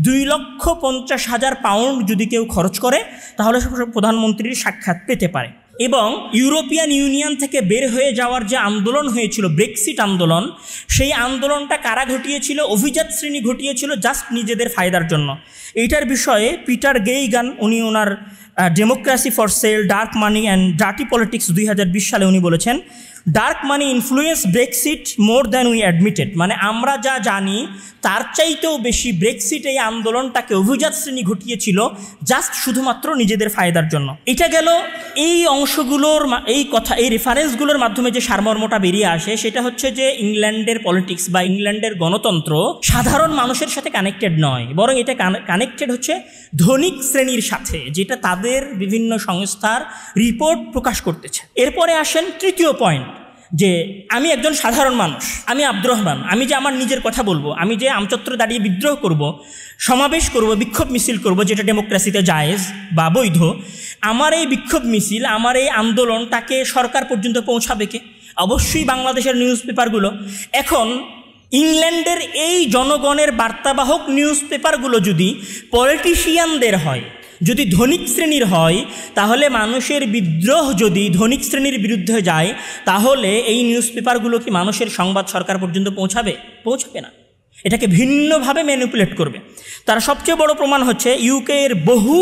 2,50,000 পাউন্ড যদি কেউ খরচ করে তাহলে প্রধানমন্ত্রীর সাক্ষাৎ পেতে পারে। এবং ইউরোপিয়ান ইউনিয়ন থেকে বের হয়ে যাওয়ার যে আন্দোলন হয়েছিল, ব্রেক্সিট আন্দোলন, সেই আন্দোলনটা কারা ঘটিয়েছিল? অভিজাত শ্রেণী ঘটিয়েছিল, জাস্ট নিজেদের ফায়দার জন্য। এইটার বিষয়ে পিটার গেইগান, উনি ওনার democracy for sale, dark money and dirty politics 2020 সালে উনি বলেছেন, dark money influence Brexit more than we admitted. মানে আমরা যা জানি তার চাইতেও বেশি ব্রেক্সিট এই আন্দোলনটাকে অভিজাত শ্রেণী ঘটিয়েছিল, জাস্ট শুধুমাত্র নিজেদের ফায়দার জন্য। এটা গেল এই অংশগুলোর, এই রেফারেন্সগুলোর মাধ্যমে যে সারমর্মটা বেরিয়ে আসে সেটা হচ্ছে যে ইংল্যান্ডের পলিটিক্স বা ইংল্যান্ডের গণতন্ত্র সাধারণ মানুষের সাথে কানেক্টেড নয়, বরং এটা কানেক্টেড হচ্ছে ধনিক শ্রেণীর সাথে, যেটা তাদের বিভিন্ন সংস্থার রিপোর্ট প্রকাশ করতেছে। এরপরে আসেন তৃতীয় পয়েন্ট, যে আমি একজন সাধারণ মানুষ, আমি আব্দুর রহমান, আমি যে আমার নিজের কথা বলবো, আমি যে আমচত্বরে দাঁড়িয়ে বিদ্রোহ করব, সমাবেশ করব, বিক্ষোভ মিছিল করব, যেটা ডেমোক্রেসিতে জায়েজ বা বৈধ, আমার এই বিক্ষোভ মিছিল, আমার এই আন্দোলনটাকে সরকার পর্যন্ত পৌঁছাবে কে? অবশ্যই বাংলাদেশের নিউজ পেপারগুলো। এখন ইংল্যান্ডের এই জনগণের বার্তাবাহক নিউজ পেপারগুলো যদি পলিটিশিয়ানদের হয়, যদি ধনিক শ্রেণীর হয়, তাহলে মানুষের বিদ্রোহ যদি ধনিক শ্রেণীর বিরুদ্ধে যায়, তাহলে এই নিউজ পেপারগুলো কি মানুষের সংবাদ সরকার পর্যন্ত পৌঁছাবে? পৌঁছাবে না। এটাকে ভিন্নভাবে ম্যানিপুলেট করবে। তার সবচেয়ে বড় প্রমাণ হচ্ছে ইউকের বহু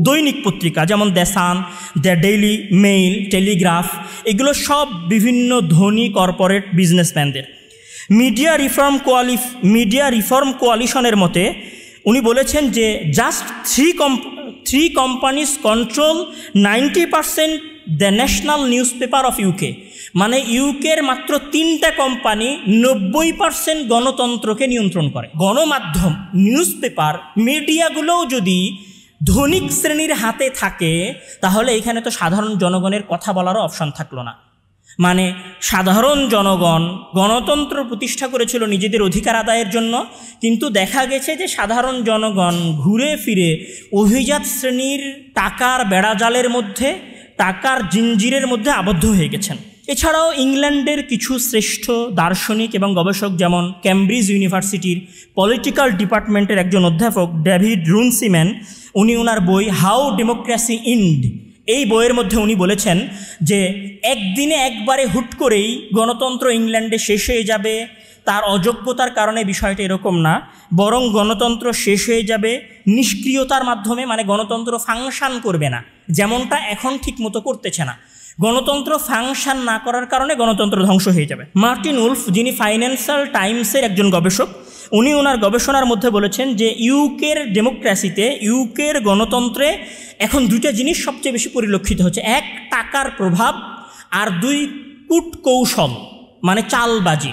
দৈনিক পত্রিকা, যেমন the sun, the daily mail, Telegraph, এগুলো সব বিভিন্ন ধনী কর্পোরেট বিজনেসম্যানদের। মিডিয়া রিফর্ম কোয়ালিশনের মতে উনি বলেছেন যে just three companies control 90% the national news paper of UK. মানে ইউকের মাত্র 3টা কোম্পানি 90% গণতন্ত্রকে নিয়ন্ত্রণ করে। গণমাধ্যম, নিউজ পেপার, মিডিয়াগুলোও যদি ধনিক শ্রেণীর হাতে থাকে, তাহলে এখানে তো সাধারণ জনগণের কথা বলারও অপশন থাকলো না। মানে সাধারণ জনগণ গণতন্ত্র প্রতিষ্ঠা করেছিল নিজেদের অধিকার আদায়ের জন্য, কিন্তু দেখা গেছে যে সাধারণ জনগণ ঘুরে ফিরে অভিজাত শ্রেণীর টাকার বেড়াজালের মধ্যে, টাকার জিঞ্জিরের মধ্যে আবদ্ধ হয়ে গেছেন। এছাড়াও ইংল্যান্ডের কিছু শ্রেষ্ঠ দার্শনিক এবং গবেষক, যেমন ক্যামব্রিজ ইউনিভার্সিটির পলিটিক্যাল ডিপার্টমেন্টের একজন অধ্যাপক ডেভিড রুনসিম্যান, উনি ওনার বই হাউ ডেমোক্রেসি ইন্ড, এই বইয়ের মধ্যে উনি বলেছেন যে একদিনে একবারে হুট করেই গণতন্ত্র ইংল্যান্ডে শেষ হয়ে যাবে, তার অযোগ্যতার কারণে বিষয়টা এরকম না, বরং গণতন্ত্র শেষ হয়ে যাবে নিষ্ক্রিয়তার মাধ্যমে। মানে গণতন্ত্র ফাংশন করবে না, যেমনটা এখন ঠিক মতো করতেছে না। গণতন্ত্র ফাংশন না করার কারণে গণতন্ত্র ধ্বংস হয়ে যাবে। মার্টিন উলফ, যিনি ফাইন্যান্সিয়াল টাইমসের একজন গবেষক, উনি ওনার গবেষণার মধ্যে বলেছেন যে ইউকের ডেমোক্রেসিতে, ইউকের গণতন্ত্রে এখন দুইটা জিনিস সবচেয়ে বেশি পরিলক্ষিত হচ্ছে। এক, টাকার প্রভাব, আর 2, কূটকৌশল, মানে চালবাজি।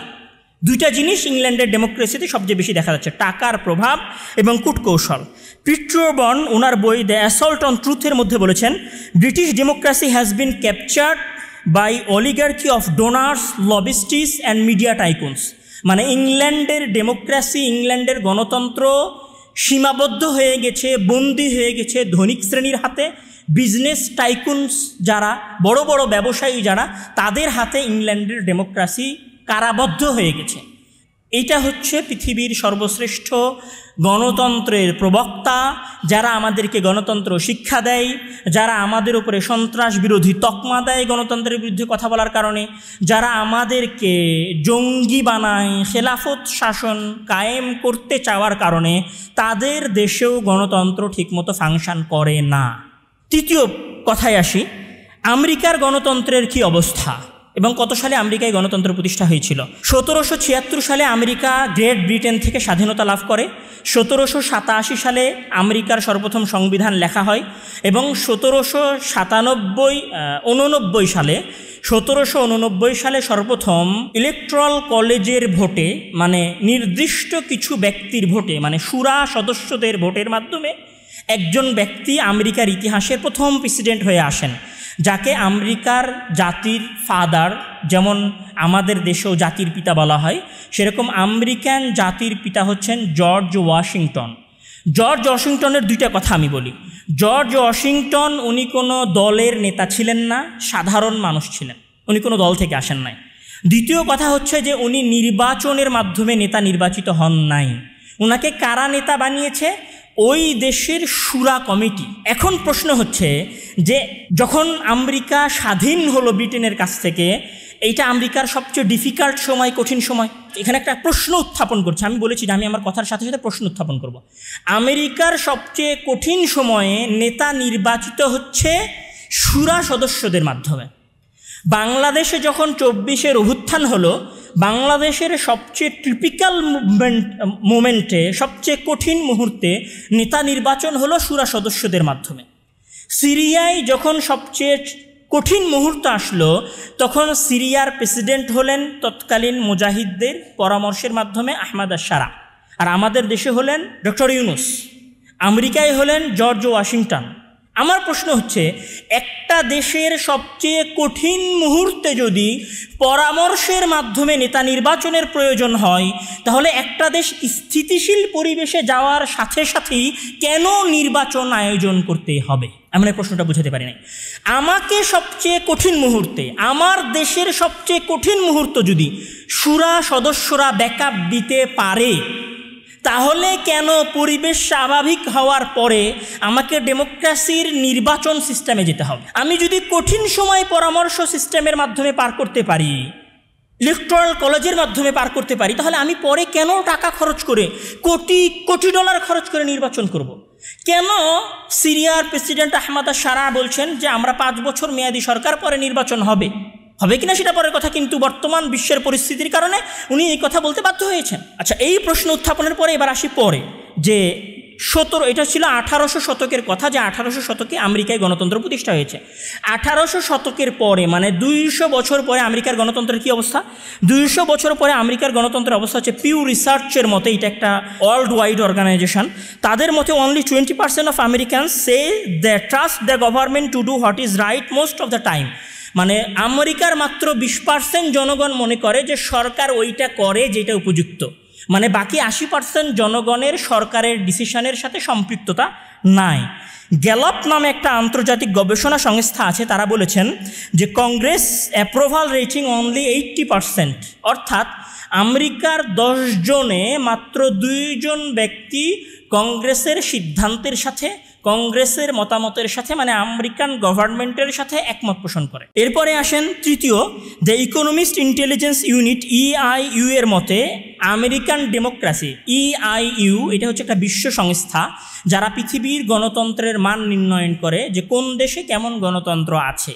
দুইটা জিনিস ইংল্যান্ডের ডেমোক্রেসিতে সবচেয়ে বেশি দেখা যাচ্ছে, টাকার প্রভাব এবং কূটকৌশল। পিট্রোবর্ন ওনার বই দ্য অ্যাসল্ট অন ট্রুথের মধ্যে বলেছেন, British democracy has been captured by oligarchy of donors, lobbyists and media tycoons. মানে ইংল্যান্ডের ডেমোক্রেসি, ইংল্যান্ডের গণতন্ত্র সীমাবদ্ধ হয়ে গেছে, বন্দী হয়ে গেছে ধনিক শ্রেণীর হাতে। বিজনেস টাইকুনস যারা, বড় বড় ব্যবসায়ী যারা, তাদের হাতে ইংল্যান্ডের ডেমোক্রেসি কারাবদ্ধ হয়ে গেছে। এইটা হচ্ছে পৃথিবীর সর্বশ্রেষ্ঠ গণতন্ত্রের প্রবক্তা, যারা আমাদেরকে গণতন্ত্র শিক্ষা দেয়, যারা আমাদের উপরে সন্ত্রাস বিরোধী তকমা দেয় গণতন্ত্রের বিরুদ্ধে কথা বলার কারণে, যারা আমাদেরকে জঙ্গি বানায় খেলাফত শাসন কায়েম করতে চাওয়ার কারণে তাদের দেশেও গণতন্ত্র ঠিকমতো ফাংশন করে না। তৃতীয় কথায় আসি, আমেরিকার গণতন্ত্রের কি অবস্থা এবং কত সালে আমেরিকায় গণতন্ত্র প্রতিষ্ঠা হয়েছিল। 1776 সালে আমেরিকা গ্রেট ব্রিটেন থেকে স্বাধীনতা লাভ করে। 1787 সালে আমেরিকার সর্বপ্রথম সংবিধান লেখা হয় এবং 1789 সালে সর্বপ্রথম ইলেকট্রাল কলেজের ভোটে, মানে নির্দিষ্ট কিছু ব্যক্তির ভোটে, মানে শুরা সদস্যদের ভোটের মাধ্যমে একজন ব্যক্তি আমেরিকার ইতিহাসের প্রথম প্রেসিডেন্ট হয়ে আসেন, যাকে আমেরিকার জাতির ফাদার, যেমন আমাদের দেশেও জাতির পিতা বলা হয়, সেরকম আমেরিকান জাতির পিতা হচ্ছেন জর্জ ওয়াশিংটন। জর্জ ওয়াশিংটনের দুইটা কথা আমি বলি। জর্জ ওয়াশিংটন উনি কোনো দলের নেতা ছিলেন না, সাধারণ মানুষ ছিলেন, উনি কোনো দল থেকে আসেন নাই। দ্বিতীয় কথা হচ্ছে যে উনি নির্বাচনের মাধ্যমে নেতা নির্বাচিত হন নাই। উনাকে কারা নেতা বানিয়েছে? ওই দেশের শুরা কমিটি। এখন প্রশ্ন হচ্ছে যে যখন আমেরিকা স্বাধীন হলো ব্রিটেনের কাছ থেকে, এইটা আমেরিকার সবচেয়ে ডিফিকাল্ট সময়, কঠিন সময়। এখানে একটা প্রশ্ন উত্থাপন করছে, আমি বলেছি যে আমি আমার কথার সাথে সাথে প্রশ্ন উত্থাপন করব। আমেরিকার সবচেয়ে কঠিন সময়ে নেতা নির্বাচিত হচ্ছে শুরা সদস্যদের মাধ্যমে। বাংলাদেশে যখন 24-এর অভ্যুত্থান হলো, বাংলাদেশের সবচেয়ে টিপিক্যাল মোমেন্টে, সবচেয়ে কঠিন মুহূর্তে নেতা নির্বাচন হলো শুরা সদস্যদের মাধ্যমে। সিরিয়ায় যখন সবচেয়ে কঠিন মুহূর্ত আসলো, তখন সিরিয়ার প্রেসিডেন্ট হলেন তৎকালীন মুজাহিদদের পরামর্শের মাধ্যমে আহমদ আশ-শারা, আর আমাদের দেশে হলেন ডক্টর ইউনুস, আমেরিকায় হলেন জর্জ ওয়াশিংটন। আমার প্রশ্ন হচ্ছে, একটা দেশের সবচেয়ে কঠিন মুহূর্তে যদি পরামর্শের মাধ্যমে নেতা নির্বাচনের প্রয়োজন হয়, তাহলে একটা দেশ স্থিতিশীল পরিবেশে যাওয়ার সাথে সাথেই কেন নির্বাচন আয়োজন করতে হবে? আমি এই প্রশ্নটা বুঝাতে পারি নাই। আমাকে সবচেয়ে কঠিন মুহূর্তে, আমার দেশের সবচেয়ে কঠিন মুহূর্ত যদি শুরা সদস্যরা ব্যাকআপ দিতে পারে, তাহলে কেন পরিবেশ স্বাভাবিক হওয়ার পরে আমাকে ডেমোক্রেসির নির্বাচন সিস্টেমে যেতে হবে? আমি যদি কঠিন সময় পরামর্শ সিস্টেমের মাধ্যমে পার করতে পারি, ইলেকট্রাল কলেজের মাধ্যমে পার করতে পারি, তাহলে আমি পরে কেন টাকা খরচ করে, কোটি কোটি ডলার খরচ করে নির্বাচন করব? কেন সিরিয়ার প্রেসিডেন্ট আহমদ আশ-শারা বলছেন যে আমরা 5 বছর মেয়াদী সরকার, পরে নির্বাচন হবে কিনা সেটা পরের কথা, কিন্তু বর্তমান বিশ্বের পরিস্থিতির কারণে উনি এই কথা বলতে বাধ্য হয়েছেন। আচ্ছা, এই প্রশ্ন উত্থাপনের পরে এবার আসি পরে যে এটা ছিল 1800 শতকের কথা, যে 1800 শতকে আমেরিকায় গণতন্ত্র প্রতিষ্ঠা হয়েছে। 1800 শতকের পরে, মানে 200 বছর পরে আমেরিকার গণতন্ত্রের কী অবস্থা? 200 বছর পরে আমেরিকার গণতন্ত্রের অবস্থা হচ্ছে, পিউ রিসার্চের মতে, এটা একটা ওয়ার্ল্ড ওয়াইড অর্গানাইজেশন, তাদের মতে only 20% of Americans say they trust the government to do what is right most of the time. মানে আমেরিকার মাত্র 20% জনগণ মনে করে যে সরকার ওইটা করে যেটা উপযুক্ত, মানে বাকি 80% জনগণের সরকারের ডিসিশনের সাথে সম্পৃক্ততা নাই। গ্যালাপ নামে একটা আন্তর্জাতিক গবেষণা সংস্থা আছে, তারা বলেছেন যে কংগ্রেস অ্যাপ্রুভাল রেটিং অনলি 80%, অর্থাৎ আমেরিকার 10 জনে মাত্র 2 জন ব্যক্তি কংগ্রেসের সিদ্ধান্তের সাথে, কংগ্রেসের মতামতের সাথে, মানে আমেরিকান গভর্নমেন্টের সাথে একমত পোষণ করে। এরপরে আসেন তৃতীয়, the economist intelligence unit EIU এর মতে আমেরিকান ডেমোক্রেসি, EIU এটা হচ্ছে একটা বিশ্ব সংস্থা যারা পৃথিবীর গণতন্ত্রের মান নির্ণয়ন করে যে কোন দেশে কেমন গণতন্ত্র আছে।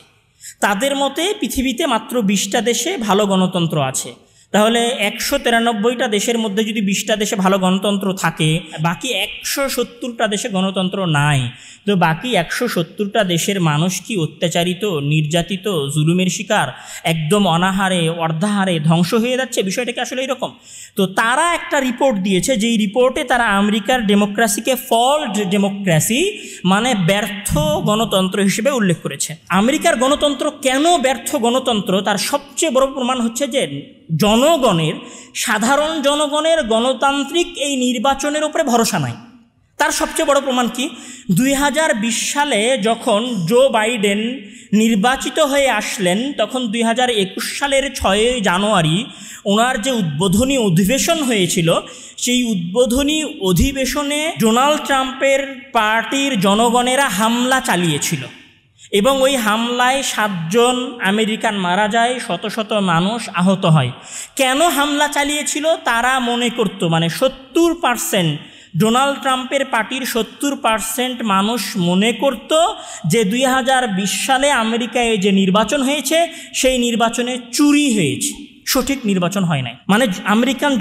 তাদের মতে পৃথিবীতে মাত্র 20টা দেশে ভালো গণতন্ত্র আছে। তাহলে 193টা দেশের মধ্যে যদি 20টা দেশে ভালো গণতন্ত্র থাকে, বাকি 170টা দেশে গণতন্ত্র নাই, তো বাকি 170টা দেশের মানুষ কি অত্যাচারিত, নির্যাতিত, জুলুমের শিকার, একদম অনাহারে অর্ধাহারে ধ্বংস হয়ে যাচ্ছে? বিষয়টা কি আসলে এরকম? তো তারা একটা রিপোর্ট দিয়েছে, যেই রিপোর্টে তারা আমেরিকার ডেমোক্রেসিকে ফল্ড ডেমোক্রেসি, মানে ব্যর্থ গণতন্ত্র হিসেবে উল্লেখ করেছে। আমেরিকার গণতন্ত্র কেন ব্যর্থ গণতন্ত্র, তার সবচেয়ে বড় প্রমাণ হচ্ছে যে সাধারণ জনগণের গণতান্ত্রিক এই নির্বাচনের উপরে ভরসা নাই। তার সবচেয়ে বড় প্রমাণ কি, 2020 সালে যখন জো বাইডেন নির্বাচিত হয়ে আসলেন, তখন 2021 সালের 6 জানুয়ারি ওনার যে উদ্বোধনী অধিবেশন হয়েছিল, সেই উদ্বোধনী অধিবেশনে ডোনাল্ড ট্রাম্পের পার্টির জনগণেরা হামলা চালিয়েছিল এবং ওই হামলায় 7 জন আমেরিকান মারা যায়, শত শত মানুষ আহত হয়। কেন হামলা চালিয়েছিল? তারা মনে করত, মানে 70% ডোনাল্ড ট্রাম্পের পার্টির 70% মানুষ মনে করত যে 2020 সালে আমেরিকায় যে নির্বাচন হয়েছে সেই নির্বাচনে চুরি হয়েছে, সঠিক নির্বাচন হয় নাই। মানে আমেরিকান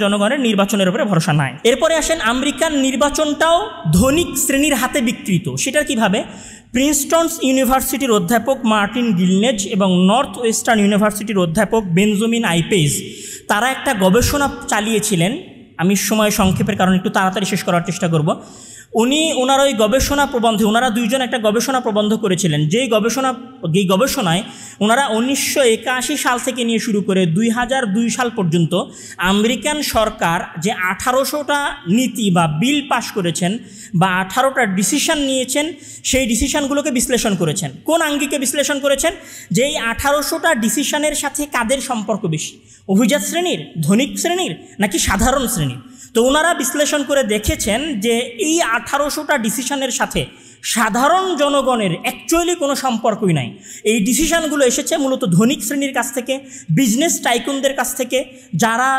জনগণের নির্বাচনের উপরে ভরসা নাই। এরপরে আসেন, আমেরিকান নির্বাচনটাও ধনিক শ্রেণীর হাতে বিকৃত। সেটা কিভাবে? প্রিন্সটন ইউনিভার্সিটির অধ্যাপক মার্টিন গিলনেজ এবং নর্থ ওয়েস্টার্ন ইউনিভার্সিটির অধ্যাপক বেঞ্জামিন আইপেজ তারা একটা গবেষণা চালিয়েছিলেন। আমি সময় সংক্ষেপের কারণে একটু তাড়াতাড়ি শেষ করার চেষ্টা করব। ওনার ওই গবেষণা প্রবন্ধে ওনারা দুইজন একটা গবেষণা প্রবন্ধ করেছিলেন। যেই গবেষণায় ওনারা 1981 সাল থেকে নিয়ে শুরু করে 2002 সাল পর্যন্ত আমেরিকান সরকার যে 1800টা নীতি বা বিল পাশ করেছেন বা 18টা ডিসিশন নিয়েছেন, সেই ডিসিশনগুলোকে বিশ্লেষণ করেছেন। কোন আঙ্গিকে বিশ্লেষণ করেছেন? যে এই 1800টা ডিসিশনের সাথে কাদের সম্পর্ক বেশি, অভিজাত শ্রেণীর, ধনিক শ্রেণীর নাকি সাধারণ শ্রেণীর? তো ওনারা বিশ্লেষণ করে দেখেছেন যে এই 1800টা ডিসিশনের সাথে সাধারণ জনগণের অ্যাকচুয়ালি কোনো সম্পর্কই নাই। এই ডিসিশনগুলো এসেছে মূলত ধনিক শ্রেণীর কাছ থেকে, বিজনেস টাইকুনদের কাছ থেকে, যারা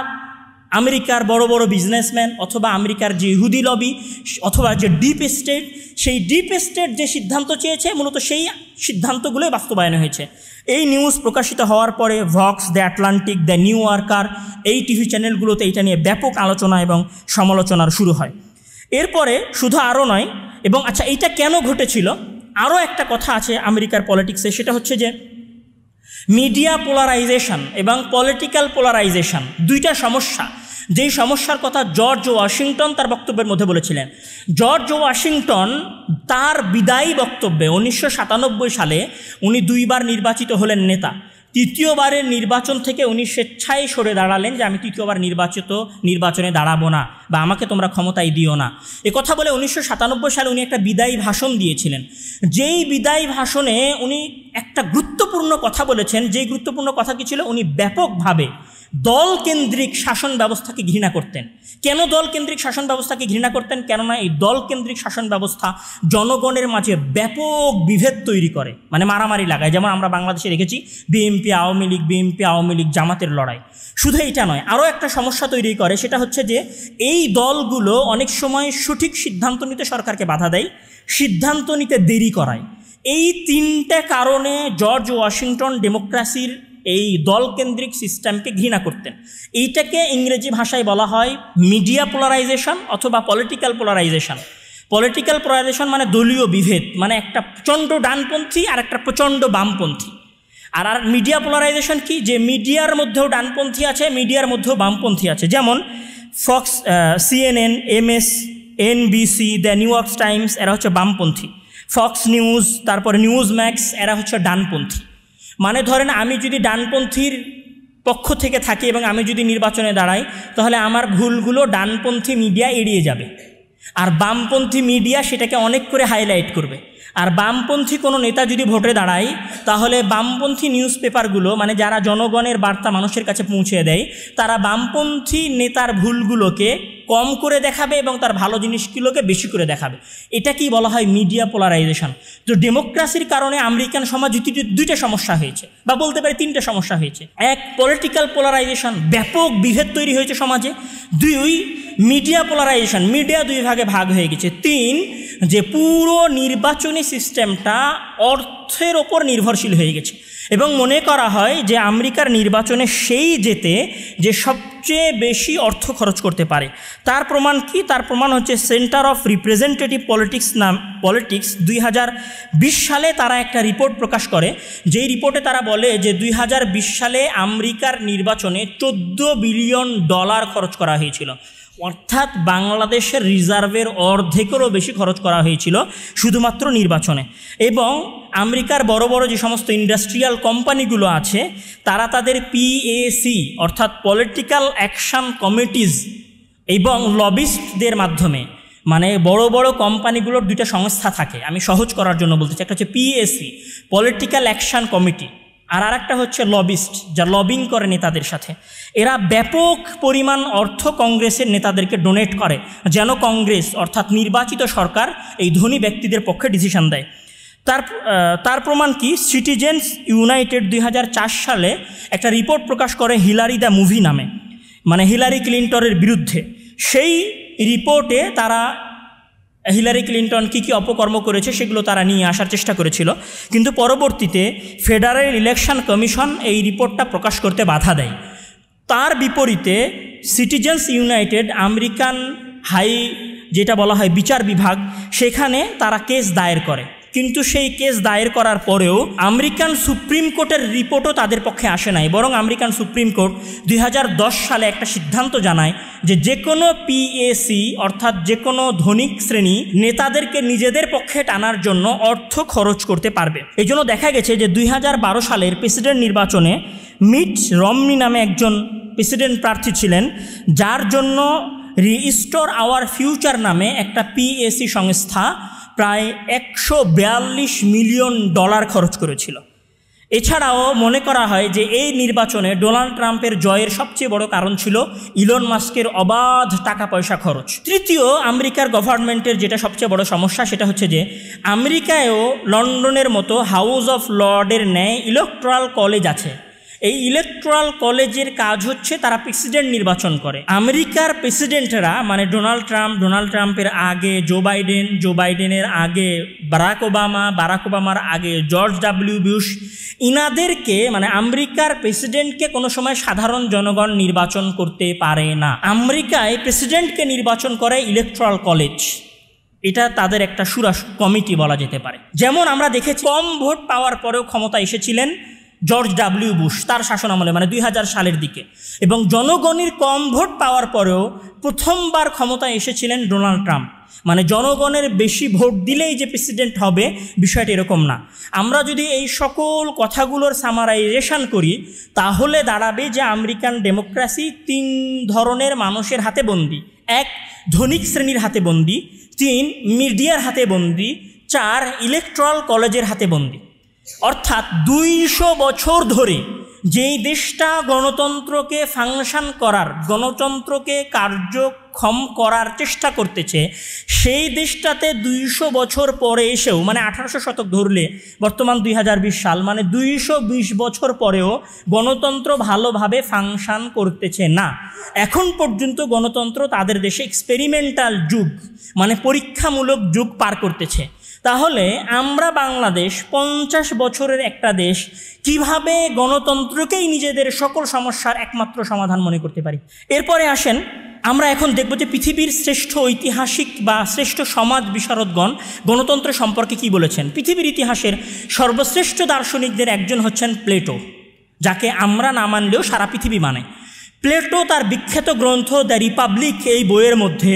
আমেরিকার বড় বড় বিজনেসম্যান অথবা আমেরিকার যে ইহুদি লবি অথবা যে ডিপ স্টেট, সেই ডিপ স্টেট যে সিদ্ধান্ত চেয়েছে মূলত সেই সিদ্ধান্তগুলোই বাস্তবায়ন হয়েছে। এই নিউজ প্রকাশিত হওয়ার পরে Volks, the Atlantic, the new yorker, এই টিভি চ্যানেলগুলোতে এটা নিয়ে ব্যাপক আলোচনা এবং সমালোচনার শুরু হয়। এরপরে শুধু আরও নয়, এবং আচ্ছা এইটা কেন ঘটেছিল, আরও একটা কথা আছে আমেরিকার পলিটিক্সে, সেটা হচ্ছে যে মিডিয়া পোলারাইজেশন এবং পলিটিক্যাল পোলারাইজেশন, দুইটা সমস্যা। যেই সমস্যার কথা জর্জ ওয়াশিংটন তার বক্তব্যের মধ্যে বলেছিলেন। জর্জ ওয়াশিংটন তার বিদায়ী বক্তব্যে 1997 সালে উনি 2 বার নির্বাচিত হলেন নেতা। তৃতীয়বারের নির্বাচন থেকে উনি স্বেচ্ছায় সরে দাঁড়ালেন যে আমি তৃতীয়বার নির্বাচনে দাঁড়াবো না বা আমাকে তোমরা ক্ষমতায় দিও না। কথা বলে 1997 সালে উনি একটা বিদায়ী ভাষণ দিয়েছিলেন। যেই বিদায়ী ভাষণে উনি একটা গুরুত্বপূর্ণ কথা বলেছেন। যেই গুরুত্বপূর্ণ কথা কি ছিল? উনি ব্যাপকভাবে দলকেন্দ্রিক শাসন ব্যবস্থাকে ঘৃণা করতেন। কেন দলকেন্দ্রিক শাসন ব্যবস্থাকে ঘৃণা করতেন? কেননা এই দলকেন্দ্রিক শাসন ব্যবস্থা জনগণের মাঝে ব্যাপক বিভেদ তৈরি করে, মানে মারামারি লাগায়। যেমন আমরা বাংলাদেশে দেখেছি বিএনপি আওয়ামী লীগ জামাতের লড়াই। শুধু এইটা নয়, আরও একটা সমস্যা তৈরি করে, সেটা হচ্ছে যে এই দলগুলো অনেক সময় সঠিক সিদ্ধান্ত নিতে সরকারকে বাধা দেয়, সিদ্ধান্ত নিতে দেরি করায়। এই 3টে কারণে জর্জ ওয়াশিংটন ডেমোক্রেসির এই দলকেন্দ্রিক সিস্টেমকে ঘৃণা করতেন। এইটাকে ইংরেজি ভাষায় বলা হয় মিডিয়া পোলারাইজেশন অথবা পলিটিক্যাল পোলারাইজেশন। পলিটিক্যাল পোলারাইজেশন মানে দলীয় বিভেদ, মানে একটা প্রচণ্ড ডানপন্থী আর একটা প্রচণ্ড বামপন্থী। আর মিডিয়া পোলারাইজেশন কি? যে মিডিয়ার মধ্যেও ডানপন্থী আছে, মিডিয়ার মধ্যেও বামপন্থী আছে। যেমন Fox, CNN, MS, NBC, the new York Times, এরা হচ্ছে বামপন্থী। ফক্স নিউজ, তারপরে নিউজ ম্যাক্স, এরা হচ্ছে ডানপন্থী। মানে ধরেন আমি যদি ডানপন্থীর পক্ষ থেকে থাকি এবং আমি যদি নির্বাচনে দাঁড়াই, তাহলে আমার ভুলগুলো ডানপন্থী মিডিয়া এড়িয়ে যাবে, আর বামপন্থী মিডিয়া সেটাকে অনেক করে হাইলাইট করবে। আর বামপন্থী কোনো নেতা যদি ভোটে দাঁড়ায়, তাহলে বামপন্থী নিউজ পেপারগুলো, মানে যারা জনগণের বার্তা মানুষের কাছে পৌঁছে দেয়, তারা বামপন্থী নেতার ভুলগুলোকে কম করে দেখাবে এবং তার ভালো জিনিসগুলোকে বেশি করে দেখাবে। এটা কি বলা হয়? Media polarisation. তো ডেমোক্রেসির কারণে আমেরিকান সমাজ 2টা সমস্যা হয়েছে, বা বলতে পারি 3টে সমস্যা হয়েছে। 1, পলিটিক্যাল পোলারাইজেশন, ব্যাপক বিভেদ তৈরি হয়েছে সমাজে। 2, মিডিয়া পোলারাইজেশন, মিডিয়া 2 ভাগে ভাগ হয়ে গেছে। 3, যে পুরো নির্বাচনী সিস্টেমটা অর্থের ওপর নির্ভরশীল হয়ে গেছে এবং মনে করা হয় যে আমেরিকার নির্বাচনে সেই জেতে যে সবচেয়ে বেশি অর্থ খরচ করতে পারে। তার প্রমাণ কি? তার প্রমাণ হচ্ছে সেন্টার অফ রিপ্রেজেন্টেটিভ পলিটিক্স 2020 সালে তারা একটা রিপোর্ট প্রকাশ করে। যেই রিপোর্টে তারা বলে যে 2020 সালে আমেরিকার নির্বাচনে $14 বিলিয়ন খরচ করা হয়েছিল। অর্থাৎ বাংলাদেশের রিজার্ভের অর্ধেকেরও বেশি খরচ করা হয়েছিল শুধুমাত্র নির্বাচনে। এবং আমেরিকার বড় বড় যে সমস্ত ইন্ডাস্ট্রিয়াল কোম্পানিগুলো আছে তারা তাদের পিএসি অর্থাৎ পলিটিক্যাল অ্যাকশন কমিটিজ এবং লবিস্টদের মাধ্যমে, মানে বড় বড় কোম্পানিগুলোর দুইটা সংস্থা থাকে, আমি সহজ করার জন্য বলতে চাই, একটা হচ্ছে পিএসি পলিটিক্যাল অ্যাকশন কমিটি, আর আরেকটা হচ্ছে লবিস্ট যা লবিং করে নেতাদের সাথে। এরা ব্যাপক পরিমাণ অর্থ কংগ্রেসের নেতাদেরকে ডোনেট করে যেন কংগ্রেস অর্থাৎ নির্বাচিত সরকার এই ধনী ব্যক্তিদের পক্ষে ডিসিশন দেয়। তার প্রমাণ কি, সিটিজেন্স ইউনাইটেড 2004 সালে একটা রিপোর্ট প্রকাশ করে হিলারি দ্য মুভি নামে, মানে হিলারি ক্লিন্টনের বিরুদ্ধে। সেই রিপোর্টে তারা হিলারি ক্লিন্টন কী কী অপকর্ম করেছে সেগুলো তারা নিয়ে আসার চেষ্টা করেছিল, কিন্তু পরবর্তীতে ফেডারেল ইলেকশন কমিশন এই রিপোর্টটা প্রকাশ করতে বাধা দেয়। তার বিপরীতে সিটিজেন্স ইউনাইটেড আমেরিকান যেটা বলা হয় বিচার বিভাগ, সেখানে তারা কেস দায়ের করে, কিন্তু সেই কেস দায়ের করার পরেও আমেরিকান সুপ্রিম কোর্টের রিপোর্টও তাদের পক্ষে আসে নাই, বরং আমেরিকান সুপ্রিম কোর্ট 2010 সালে একটা সিদ্ধান্ত জানায় যে কোনো পিএসি অর্থাৎ যে কোনো ধনিক শ্রেণী নেতাদেরকে নিজেদের পক্ষে টানার জন্য অর্থ খরচ করতে পারবে। এই জন্য দেখা গেছে যে 2012 সালের প্রেসিডেন্ট নির্বাচনে মিট রমনি নামে একজন প্রেসিডেন্ট প্রার্থী ছিলেন, যার জন্য রিস্টোর আওয়ার ফিউচার নামে একটা পিএসি সংস্থা প্রায় $142 মিলিয়ন খরচ করেছিল। এছাড়াও মনে করা হয় যে এই নির্বাচনে ডোনাল্ড ট্রাম্পের জয়ের সবচেয়ে বড় কারণ ছিল ইলন মাস্কের অবাধ টাকা পয়সা খরচ। তৃতীয়, আমেরিকার গভর্নমেন্টের যেটা সবচেয়ে বড় সমস্যা সেটা হচ্ছে যে আমেরিকায়ও লন্ডনের মতো হাউস অফ লর্ডের ন্যায় ইলেকট্রাল কলেজ আছে। এই ইলেকট্রাল কলেজের কাজ হচ্ছে তারা প্রেসিডেন্ট নির্বাচন করে। আমেরিকার প্রেসিডেন্টরা মানে ডোনাল্ড ট্রাম্পের আগে জো বাইডেনের আগে বারাক ওবামার আগে জর্জ ডব্লিউ বুশ, ইনাদেরকে মানে আমেরিকার প্রেসিডেন্টকে কোনো সময় সাধারণ জনগণ নির্বাচন করতে পারে না। আমেরিকায় প্রেসিডেন্টকে নির্বাচন করে ইলেকট্রাল কলেজ, এটা তাদের একটা সুরা কমিটি বলা যেতে পারে। যেমন আমরা দেখেছি কম ভোট পাওয়ার পরেও ক্ষমতা এসেছিলেন জর্জ ডব্লিউ বুশ তার শাসনামলে, মানে 2000 সালের দিকে, এবং জনগণের কম ভোট পাওয়ার পরেও প্রথমবার ক্ষমতায় এসেছিলেন ডোনাল্ড ট্রাম্প। মানে জনগণের বেশি ভোট দিলেই যে প্রেসিডেন্ট হবে বিষয়টা এরকম না। আমরা যদি এই সকল কথাগুলোর সামারাইজেশন করি তাহলে দাঁড়াবে যে আমেরিকান ডেমোক্রেসি 3 ধরনের মানুষের হাতে বন্দী। 1, ধনিক শ্রেণীর হাতে বন্দী; 3, মিডিয়ার হাতে বন্দী; 4, ইলেকট্রাল কলেজের হাতে বন্দী। অর্থাৎ 200 বছর ধরে যেই দেশটা গণতন্ত্রকে ফাংশন করার, গণতন্ত্রকে কার্যক্ষম করার চেষ্টা করতেছে, সেই দেশটাতে 200 বছর পরে এসেও, মানে 1800 শতক ধরলে বর্তমান 2020 সাল, মানে 220 বছর পরেও গণতন্ত্র ভালোভাবে ফাংশন করতেছে না। এখন পর্যন্ত গণতন্ত্র তাদের দেশে এক্সপেরিমেন্টাল যুগ, মানে পরীক্ষামূলক যুগ পার করতেছে। তাহলে আমরা বাংলাদেশ 50 বছরের একটা দেশ কিভাবে গণতন্ত্রকেই নিজেদের সকল সমস্যার একমাত্র সমাধান মনে করতে পারি? এরপরে আসেন আমরা এখন দেখব যে পৃথিবীর শ্রেষ্ঠ ঐতিহাসিক বা শ্রেষ্ঠ সমাজ বিশারদগণ গণতন্ত্র সম্পর্কে কি বলেছেন। পৃথিবীর ইতিহাসের সর্বশ্রেষ্ঠ দার্শনিকদের একজন হচ্ছেন প্লেটো, যাকে আমরা না মানলেও সারা পৃথিবী মানে। প্লেটো তার বিখ্যাত গ্রন্থ দ্য রিপাবলিক এই বইয়ের মধ্যে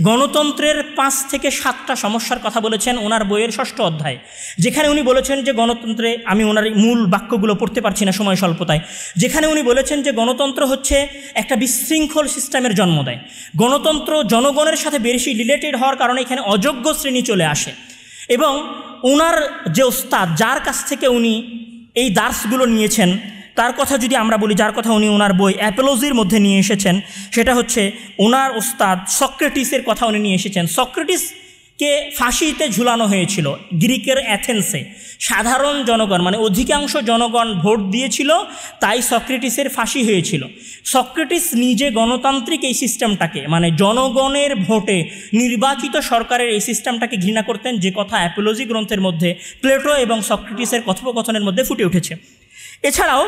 গণতন্ত্রের 5 থেকে 7টা সমস্যার কথা বলেছেন ওনার বইয়ের 6ষ্ঠ অধ্যায়, যেখানে উনি বলেছেন যে গণতন্ত্রে, আমি ওনার মূল বাক্যগুলো পড়তে পারছি না সময় স্বল্পতায়, যেখানে উনি বলেছেন যে গণতন্ত্র হচ্ছে একটা বিশৃঙ্খল সিস্টেমের জন্ম দেয়। গণতন্ত্র জনগণের সাথে বেশি রিলেটেড হওয়ার কারণে এখানে অযোগ্য শ্রেণী চলে আসে। এবং ওনার যে ওস্তাদ, যার কাছ থেকে উনি এই দার্সগুলো নিয়েছেন, তার কথা যদি আমরা বলি, যার কথা উনি ওনার বই অ্যাপোলজির মধ্যে নিয়ে এসেছেন, সেটা হচ্ছে ওনার ওস্তাদ সক্রেটিসের কথা উনি নিয়ে এসেছেন। সক্রেটিসকে ফাঁসিতে ঝুলানো হয়েছিল গ্রিকের অ্যাথেন্সে। সাধারণ জনগণ, মানে অধিকাংশ জনগণ ভোট দিয়েছিল, তাই সক্রেটিসের ফাঁসি হয়েছিল। সক্রেটিস নিজে গণতান্ত্রিক এই সিস্টেমটাকে, মানে জনগণের ভোটে নির্বাচিত সরকারের এই সিস্টেমটাকে ঘৃণা করতেন, যে কথা অ্যাপোলজি গ্রন্থের মধ্যে প্লেটো এবং সক্রেটিসের কথোপকথনের মধ্যে ফুটে উঠেছে। এছাড়াও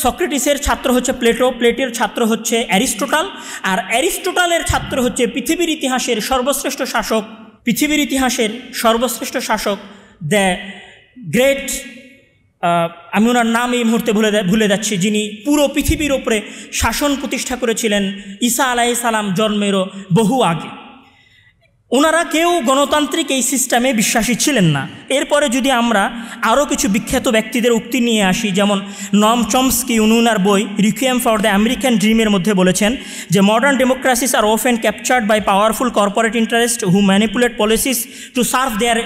সক্রেটিসের ছাত্র হচ্ছে প্লেটো, প্লেটোর ছাত্র হচ্ছে অ্যারিস্টোটল, আর অ্যারিস্টোটলের ছাত্র হচ্ছে পৃথিবীর ইতিহাসের সর্বশ্রেষ্ঠ শাসক দ্য গ্রেট আমি ওনার নাম এই মুহূর্তে ভুলে যাচ্ছি, যিনি পুরো পৃথিবীর ওপরে শাসন প্রতিষ্ঠা করেছিলেন ঈসা আলাইহিস সালাম জন্মেরও বহু আগে। ওনারা কেউ গণতান্ত্রিক এই সিস্টেমে বিশ্বাসী ছিলেন না। এরপরে যদি আমরা আরও কিছু বিখ্যাত ব্যক্তিদের উক্তি নিয়ে আসি, যেমন নম চমস্কি উনার বই রিকুয়েম ফর দ্য আমেরিকান ড্রিমের মধ্যে বলেছেন যে modern democracies are often captured by powerful corporate interest who manipulate policies to serve their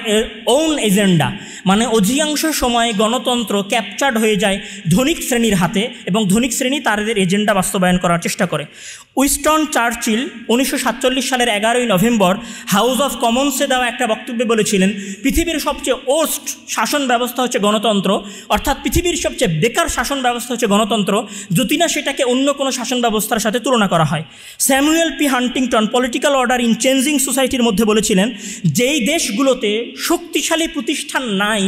own agenda. মানে অধিকাংশ সময় গণতন্ত্র ক্যাপচার্ড হয়ে যায় ধনিক শ্রেণীর হাতে এবং ধনিক শ্রেণী তাদের এজেন্ডা বাস্তবায়ন করার চেষ্টা করে। উইনস্টন চার্চিল 1947 সালের 11ই নভেম্বর হাউস অফ কমন্সে দেওয়া একটা বক্তব্যে বলেছিলেন, পৃথিবীর সবচেয়ে ওস্ট শাসন ব্যবস্থা হচ্ছে গণতন্ত্র, অর্থাৎ পৃথিবীর সবচেয়ে বেকার শাসন ব্যবস্থা হচ্ছে গণতন্ত্র, যদি না সেটাকে অন্য কোনো শাসন ব্যবস্থার সাথে তুলনা করা হয়। Samuel P Huntington political order in changing সোসাইটির মধ্যে বলেছিলেন, যেই দেশগুলোতে শক্তিশালী প্রতিষ্ঠান নাই,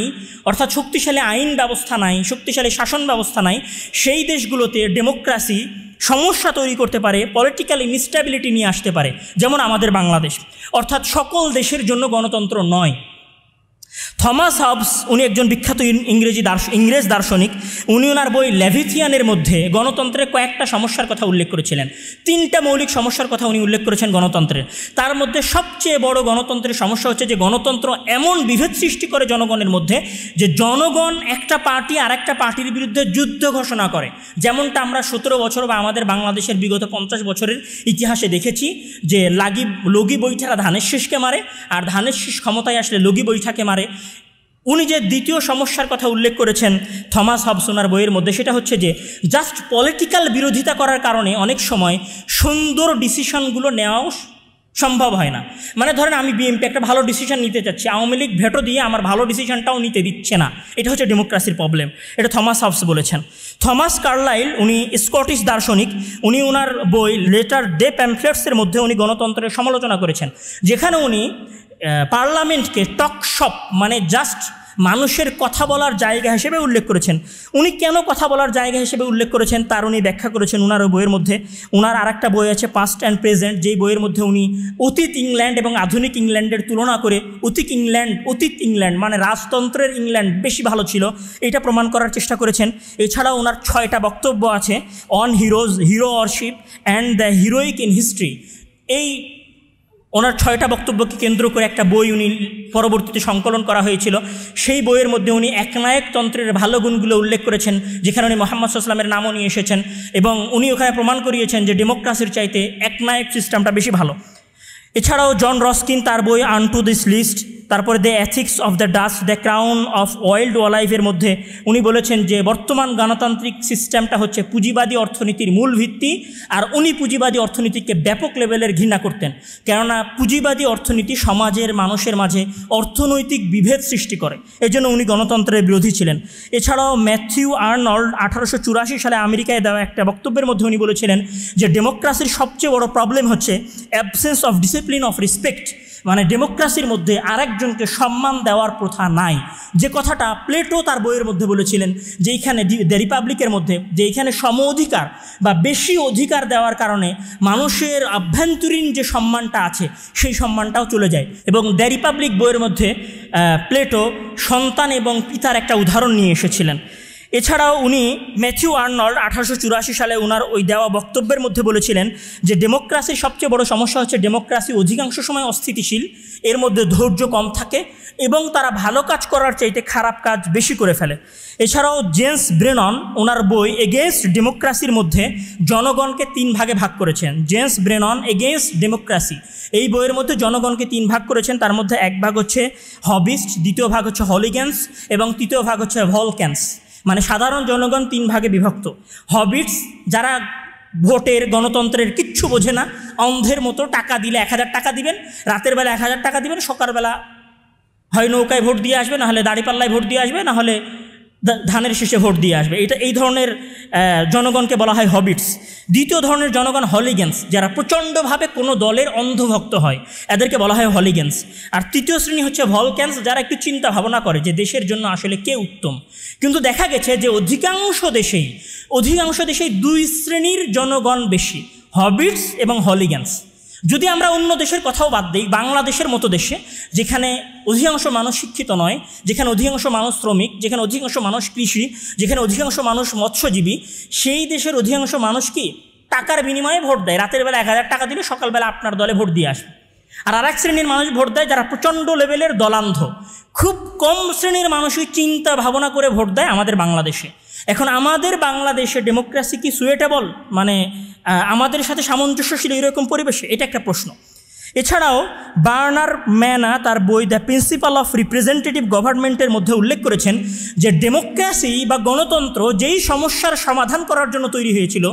অর্থাৎ শক্তিশালী আইন ব্যবস্থা নাই, শক্তিশালী শাসন ব্যবস্থা নাই, সেই দেশগুলোতে ডেমোক্রেসি সমস্যা তৈরি করতে পারে, পলিটিক্যাল ইনস্টেবিলিটি নিয়ে আসতে পারে, যেমন আমাদের বাংলাদেশ। অর্থাৎ সকল দেশের জন্য গণতন্ত্র নয়। থমাস হবস, উনি একজন বিখ্যাত ইংরেজ দার্শনিক, উনি ওনার বই লেভিথিয়ানের মধ্যে গণতন্ত্রের কয়েকটা সমস্যার কথা উল্লেখ করেছিলেন। 3টা মৌলিক সমস্যার কথা উনি উল্লেখ করেছেন গণতন্ত্রের। তার মধ্যে সবচেয়ে বড় গণতন্ত্রের সমস্যা হচ্ছে যে গণতন্ত্র এমন বিভেদ সৃষ্টি করে জনগণের মধ্যে যে জনগণ একটা পার্টি আর একটা পার্টির বিরুদ্ধে যুদ্ধ ঘোষণা করে, যেমনটা আমরা 17 বছর বা আমাদের বাংলাদেশের বিগত 50 বছরের ইতিহাসে দেখেছি যে লগি বৈঠারা ধানের শীষকে মারে, আর ধানের শীষ ক্ষমতায় আসলে লগি বৈঠাকে মারে। উনি যে দ্বিতীয় সমস্যার কথা উল্লেখ করেছেন থমাস হবস ওনার বইয়ের মধ্যে, সেটা হচ্ছে যে জাস্ট পলিটিক্যাল বিরোধিতা করার কারণে অনেক সময় সুন্দর ডিসিশনগুলো নেওয়াও সম্ভব হয় না। মানে ধরেন আমি বিএনপি একটা ভালো ডিসিশন নিতে চাচ্ছি, আওয়ামী লীগ ভেটো দিয়ে আমার ভালো ডিসিশনটাও নিতে দিচ্ছে না, এটা হচ্ছে ডেমোক্রেসির প্রবলেম। এটা থমাস হবস বলেছেন। থমাস কার্লাইল, উনি স্কটিশ দার্শনিক, উনি ওনার বই লেটার ডে প্যাম্পলেটসের মধ্যে উনি গণতন্ত্রের সমালোচনা করেছেন, যেখানে উনি পার্লামেন্টকে টক শপ মানে জাস্ট মানুষের কথা বলার জায়গা হিসেবে উল্লেখ করেছেন। উনি কেন কথা বলার জায়গা হিসেবে উল্লেখ করেছেন তার উনি ব্যাখ্যা করেছেন ওনার বইয়ের মধ্যে। ওনার আরেকটা বই আছে পাস্ট অ্যান্ড প্রেজেন্ট, যেই বইয়ের মধ্যে উনি অতীত ইংল্যান্ড এবং আধুনিক ইংল্যান্ডের তুলনা করে অতীত ইংল্যান্ড মানে রাজতন্ত্রের ইংল্যান্ড বেশি ভালো ছিল এটা প্রমাণ করার চেষ্টা করেছেন। এছাড়াও ওনার 6টা বক্তব্য আছে on hero warship and the heroic in history. এই ওনার 6টা বক্তব্যকে কেন্দ্র করে একটা বই উনি পরবর্তীতে সংকলন করা হয়েছিল। সেই বইয়ের মধ্যে উনি একনায়কতন্ত্রের ভালো গুণগুলো উল্লেখ করেছেন, যেখানে উনি মোহাম্মদ সাল্লাল্লাহু আলাইহি ওয়াসাল্লামের নামও নিয়ে এসেছেন এবং উনি ওখানে প্রমাণ করিয়েছেন যে ডেমোক্রেসির চাইতে একনায়ক সিস্টেমটা বেশি ভালো। এছাড়াও জন রস্কিন তার বই আনটু দিস লিস্ট, তারপরে the ethics of the dust, the crown of wild ওয়ালাইফের মধ্যে উনি বলেছেন যে বর্তমান গণতান্ত্রিক সিস্টেমটা হচ্ছে পুঁজিবাদী অর্থনীতির মূল ভিত্তি, আর উনি পুঁজিবাদী অর্থনীতিকে ব্যাপক লেভেলের ঘৃণা করতেন, কেননা পুঁজিবাদী অর্থনীতি সমাজের মানুষের মাঝে অর্থনৈতিক বিভেদ সৃষ্টি করে, এজন্য উনি গণতন্ত্রের বিরোধী ছিলেন। এছাড়াও ম্যাথিউ আর্নল্ড 1884 সালে আমেরিকায় দেওয়া একটা বক্তব্যের মধ্যে উনি বলেছিলেন যে ডেমোক্রেসির সবচেয়ে বড় প্রবলেম হচ্ছে absence of discipline of respect, মানে ডেমোক্রেসির মধ্যে আরেকজনকে সম্মান দেওয়ার প্রথা নাই। যে কথাটা প্লেটো তার বইয়ের মধ্যে বলেছিলেন যে এইখানে দ্য রিপাবলিকের মধ্যে যে এইখানে সম অধিকার বা বেশি অধিকার দেওয়ার কারণে মানুষের আভ্যন্তরীণ যে সম্মানটা আছে সেই সম্মানটাও চলে যায়। এবং দ্য রিপাবলিক বইয়ের মধ্যে প্লেটো সন্তান এবং পিতার একটা উদাহরণ নিয়ে এসেছিলেন। এছাড়াও উনি ম্যাথিউ আর্নল্ড 1884 সালে ওনার ওই দেওয়া বক্তব্যের মধ্যে বলেছিলেন যে ডেমোক্রেসির সবচেয়ে বড় সমস্যা হচ্ছে ডেমোক্রেসি অধিকাংশ সময় অস্থিতিশীল, এর মধ্যে ধৈর্য কম থাকে এবং তারা ভালো কাজ করার চাইতে খারাপ কাজ বেশি করে ফেলে। এছাড়াও জেমস ব্রেনন ওনার বই এগেইনস্ট ডেমোক্রেসির মধ্যে জনগণকে 3 ভাগে ভাগ করেছেন। জেমস ব্রেনন এগেইনস্ট ডেমোক্রেসি এই বইয়ের মধ্যে জনগণকে 3 ভাগ করেছেন। তার মধ্যে এক ভাগ হচ্ছে হবিস্ট, দ্বিতীয় ভাগ হচ্ছে হলিগ্যান্স এবং তৃতীয় ভাগ হচ্ছে ভলক্যান্স। মানে সাধারণ জনগণ 3 ভাগে বিভক্ত। হবিটস যারা ভোটের গণতন্ত্রের কিচ্ছু বোঝে না, অন্ধের মতো টাকা দিলে 1000 টাকা দিবেন, রাতের বেলা 1000 টাকা দিবেন, সকালবেলা হয় নৌকায় ভোট দিয়ে আসবে, নাহলে দাড়িপাল্লায় ভোট দিয়ে আসবে, নাহলে ধানের শীষে ভোট দিয়ে আসবে। এই ধরনের জনগণকে বলা হয় হবিটস। দ্বিতীয় ধরনের জনগণ হলিগ্যান্স, যারা প্রচণ্ডভাবে কোনো দলের অন্ধভক্ত হয়, এদেরকে বলা হয় হলিগ্যান্স। আর তৃতীয় শ্রেণী হচ্ছে ভলক্যান্স, যারা একটু চিন্তা ভাবনা করে যে দেশের জন্য আসলে কে উত্তম। কিন্তু দেখা গেছে যে অধিকাংশ দেশেই 2 শ্রেণীর জনগণ বেশি, হবিটস এবং হলিগ্যান্স। যদি আমরা অন্য দেশের কথাও বাদ দিই, বাংলাদেশের মতো দেশে যেখানে অধিকাংশ মানুষ শিক্ষিত নয়, যেখানে অধিকাংশ মানুষ শ্রমিক, যেখানে অধিকাংশ মানুষ কৃষি, যেখানে অধিকাংশ মানুষ মৎস্যজীবী, সেই দেশের অধিকাংশ মানুষ কি টাকার বিনিময়ে ভোট দেয়। রাতের বেলা 1000 টাকা দিলে সকালবেলা আপনার দলে ভোট দিয়ে আসবে। আর আরেক শ্রেণীর মানুষ ভোট দেয় যারা প্রচণ্ড লেভেলের দলান্ধ। খুব কম শ্রেণীর মানুষই চিন্তা ভাবনা করে ভোট দেয় আমাদের বাংলাদেশে। এখন আমাদের বাংলাদেশে ডেমোক্রেসি কি সুয়েটেবল, মানে আমাদের সাথে সামঞ্জস্যশীল এরকম পরিবেশে? এটা একটা প্রশ্ন। এছাড়াও বার্নার ম্যানা তার বই দ্য প্রিন্সিপাল অফ রিপ্রেজেন্টেটিভ গভর্নমেন্টের মধ্যে উল্লেখ করেছেন যে ডেমোক্রেসি বা গণতন্ত্র যেই সমস্যার সমাধান করার জন্য তৈরি হয়েছিল,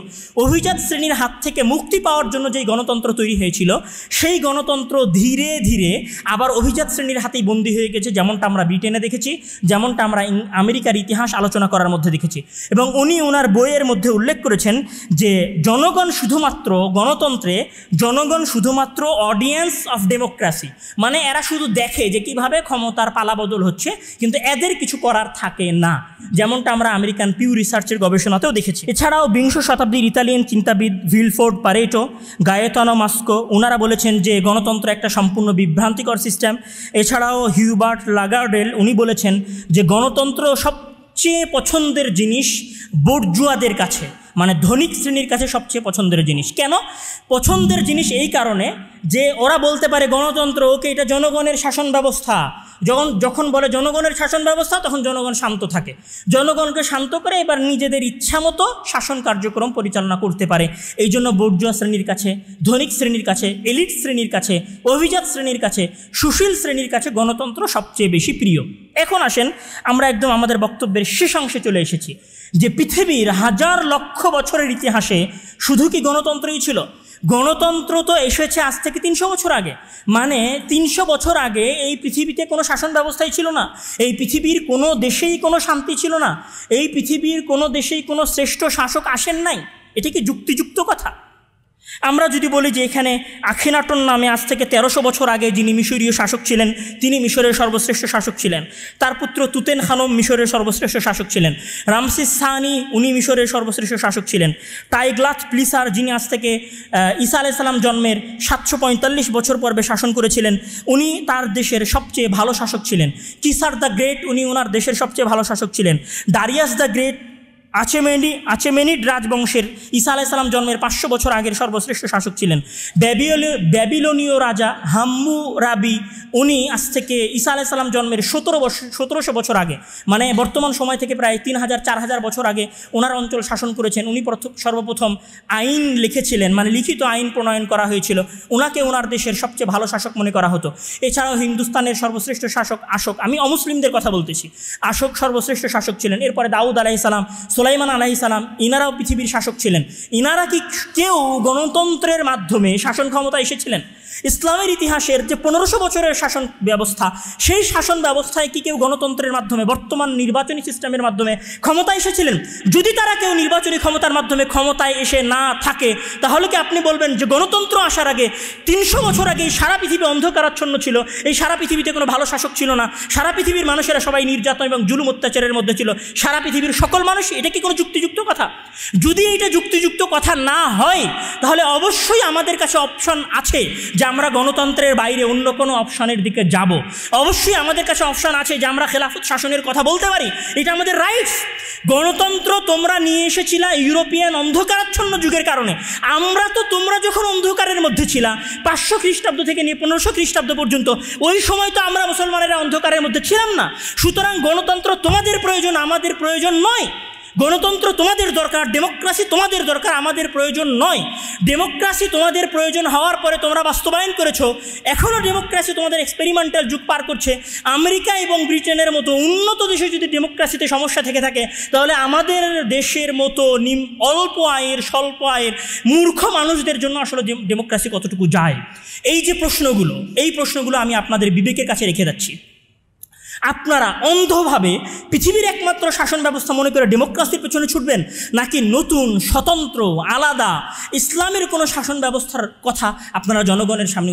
অভিজাত শ্রেণীর হাত থেকে মুক্তি পাওয়ার জন্য যেই গণতন্ত্র তৈরি হয়েছিল, সেই গণতন্ত্র ধীরে ধীরে আবার অভিজাত শ্রেণীর হাতেই বন্দী হয়ে গেছে, যেমনটা আমরা ব্রিটেনে দেখেছি, যেমনটা আমরা আমেরিকার ইতিহাস আলোচনা করার মধ্যে দেখেছি। এবং উনি ওনার বইয়ের মধ্যে উল্লেখ করেছেন যে জনগণ শুধুমাত্র গণতন্ত্রে, জনগণ শুধুমাত্র অডিয়েন্স অফ ডেমোক্রেসি, মানে এরা শুধু দেখে যে কিভাবে ক্ষমতার পালাবদল হচ্ছে, কিন্তু এদের কিছু করার থাকে না, যেমনটা আমরা আমেরিকান পিউ রিসার্চের গবেষণাতেও দেখেছি। এছাড়াও 20 শতাব্দীর ইতালিয়ান চিন্তাবিদ ভিলফোর্ড পারেটো, গায়েতানো মাস্কো, ওনারা বলেছেন যে গণতন্ত্র একটা সম্পূর্ণ বিভ্রান্তিকর সিস্টেম। এছাড়াও হিউবার্ট লাগার্ডেল উনি বলেছেন যে গণতন্ত্র সবচেয়ে পছন্দের জিনিস বুর্জুয়াদের কাছে, মানে ধনিক শ্রেণীর কাছে সবচেয়ে পছন্দের জিনিস। কেন পছন্দের জিনিস? এই কারণে যে ওরা বলতে পারে গণতন্ত্র ওকে, এটা জনগণের শাসন ব্যবস্থা। যখন বলে জনগণের শাসন ব্যবস্থা, তখন জনগণ শান্ত থাকে, জনগণকে শান্ত করে এবার নিজেদের ইচ্ছা মতো শাসন কার্যক্রম পরিচালনা করতে পারে। এই জন্য বুর্জুয়া শ্রেণীর কাছে, ধনিক শ্রেণীর কাছে, এলিট শ্রেণীর কাছে, অভিজাত শ্রেণীর কাছে, সুশীল শ্রেণীর কাছে গণতন্ত্র সবচেয়ে বেশি প্রিয়। এখন আসেন আমরা একদম আমাদের বক্তব্যের শেষ অংশে চলে এসেছি, যে পৃথিবীর হাজার লক্ষ বছরের ইতিহাসে শুধু কি গণতন্ত্রই ছিল? গণতন্ত্র তো এসেছে আজ থেকে 300 বছর আগে, মানে 300 বছর আগে এই পৃথিবীতে কোনো শাসন ব্যবস্থাই ছিল না, এই পৃথিবীর কোনো দেশেই কোনো শান্তি ছিল না, এই পৃথিবীর কোনো দেশেই কোনো শ্রেষ্ঠ শাসক আসেন নাই। এটা কি যুক্তিযুক্ত কথা? আমরা যদি বলি যে এখানে আখেনাটন নামে আজ থেকে 1300 বছর আগে যিনি মিশরীয় শাসক ছিলেন, তিনি মিশরের সর্বশ্রেষ্ঠ শাসক ছিলেন, তার পুত্র তুতেনখানম মিশরের সর্বশ্রেষ্ঠ শাসক ছিলেন, রামসেস সানি উনি মিশরের সর্বশ্রেষ্ঠ শাসক ছিলেন, টাইগ্লাথ পিলিসার যিনি আজ থেকে ঈসা আলাইহিস সালাম জন্মের 745 বছর পূর্বে শাসন করেছিলেন, উনি তার দেশের সবচেয়ে ভালো শাসক ছিলেন, কিসার দ্য গ্রেট উনি ওনার দেশের সবচেয়ে ভালো শাসক ছিলেন, দারিয়াস দ্য গ্রেট আচেমেনিড রাজবংশের ঈসা আলাইহিস সালাম জন্মের 500 বছর আগের সর্বশ্রেষ্ঠ শাসক ছিলেন, ব্যাবিলনীয় রাজা হাম্মুরাবি উনি আজ থেকে ঈসা আলাইহিস সালাম জন্মের 1700 বছর আগে, মানে বর্তমান সময় থেকে প্রায় 3000-4000 বছর আগে ওনার অঞ্চল শাসন করেছেন। উনি সর্বপ্রথম আইন লিখেছিলেন, মানে লিখিত আইন প্রণয়ন করা হয়েছিল, ওনাকে ওনার দেশের সবচেয়ে ভালো শাসক মনে করা হতো। এছাড়াও হিন্দুস্তানের সর্বশ্রেষ্ঠ শাসক আশোক, আমি অমুসলিমদের কথা বলতেছি, আশোক সর্বশ্রেষ্ঠ শাসক ছিলেন। এরপরে দাউদ আলাইহিস সালাম, সুলাইমান আলাইহিস সালাম, ইনারাও পৃথিবীর শাসক ছিলেন। ইনারা কি কেউ গণতন্ত্রের মাধ্যমে শাসন ক্ষমতা এসেছিলেন? ইসলামের ইতিহাসের যে 1500 বছরের শাসন ব্যবস্থা, সেই শাসন ব্যবস্থায় কি কেউ গণতন্ত্রের মাধ্যমে, বর্তমান নির্বাচনী সিস্টেমের মাধ্যমে ক্ষমতায় এসেছিলেন? যদি তারা কেউ নির্বাচনী ক্ষমতার মাধ্যমে ক্ষমতায় এসে না থাকে, তাহলে কি আপনি বলবেন যে গণতন্ত্র আসার আগে 300 বছর আগে সারা পৃথিবী অন্ধকারাচ্ছন্ন ছিল, এই সারা পৃথিবীতে কোনো ভালো শাসক ছিল না, সারা পৃথিবীর মানুষেরা সবাই নির্যাতন এবং জুলুম অত্যাচারের মধ্যে ছিল, সারা পৃথিবীর সকল মানুষ? এটা কি কোনো যুক্তিযুক্ত কথা? যদি এটা যুক্তিযুক্ত কথা না হয়, তাহলে অবশ্যই আমাদের কাছে অপশন আছে যে আমরা গণতন্ত্রের বাইরে অন্য কোনো অপশনের দিকে যাব। অবশ্যই আমাদের কাছে অপশন আছে যে আমরা খেলাফত শাসনের কথা বলতে পারি, এটা আমাদের রাইটস। গণতন্ত্র তোমরা নিয়ে এসেছিলা ইউরোপিয়ান অন্ধকারাচ্ছন্ন যুগের কারণে। আমরা তো তোমরা যখন অন্ধকারের মধ্যে ছিলা 500 খ্রিস্টাব্দ থেকে নিয়ে 1500 খ্রিস্টাব্দ পর্যন্ত, ওই সময় তো আমরা মুসলমানেরা অন্ধকারের মধ্যে ছিলাম না। সুতরাং গণতন্ত্র তোমাদের প্রয়োজন, আমাদের প্রয়োজন নয়। গণতন্ত্র তোমাদের দরকার, ডেমোক্রেসি তোমাদের দরকার, আমাদের প্রয়োজন নয়। ডেমোক্রেসি তোমাদের প্রয়োজন হওয়ার পরে তোমরা বাস্তবায়ন করেছো, এখনও ডেমোক্রেসি তোমাদের এক্সপেরিমেন্টাল যুগ পার করছে। আমেরিকা এবং ব্রিটেনের মতো উন্নত দেশে যদি ডেমোক্রেসিতে সমস্যা থেকে থাকে, তাহলে আমাদের দেশের মতো অল্প আয়ের, স্বল্প আয়ের মূর্খ মানুষদের জন্য আসলে ডেমোক্রেসি কতটুকু যায়? এই যে প্রশ্নগুলো, এই প্রশ্নগুলো আমি আপনাদের বিবেকের কাছে রেখে যাচ্ছি। আপনারা অন্ধভাবে পৃথিবীর একমাত্র শাসন ব্যবস্থা মনে করে ডেমোক্রেসির পেছনে ছুটবেন, নাকি নতুন স্বতন্ত্র আলাদা ইসলামের কোনো শাসন ব্যবস্থার কথা আপনারা জনগণের সামনে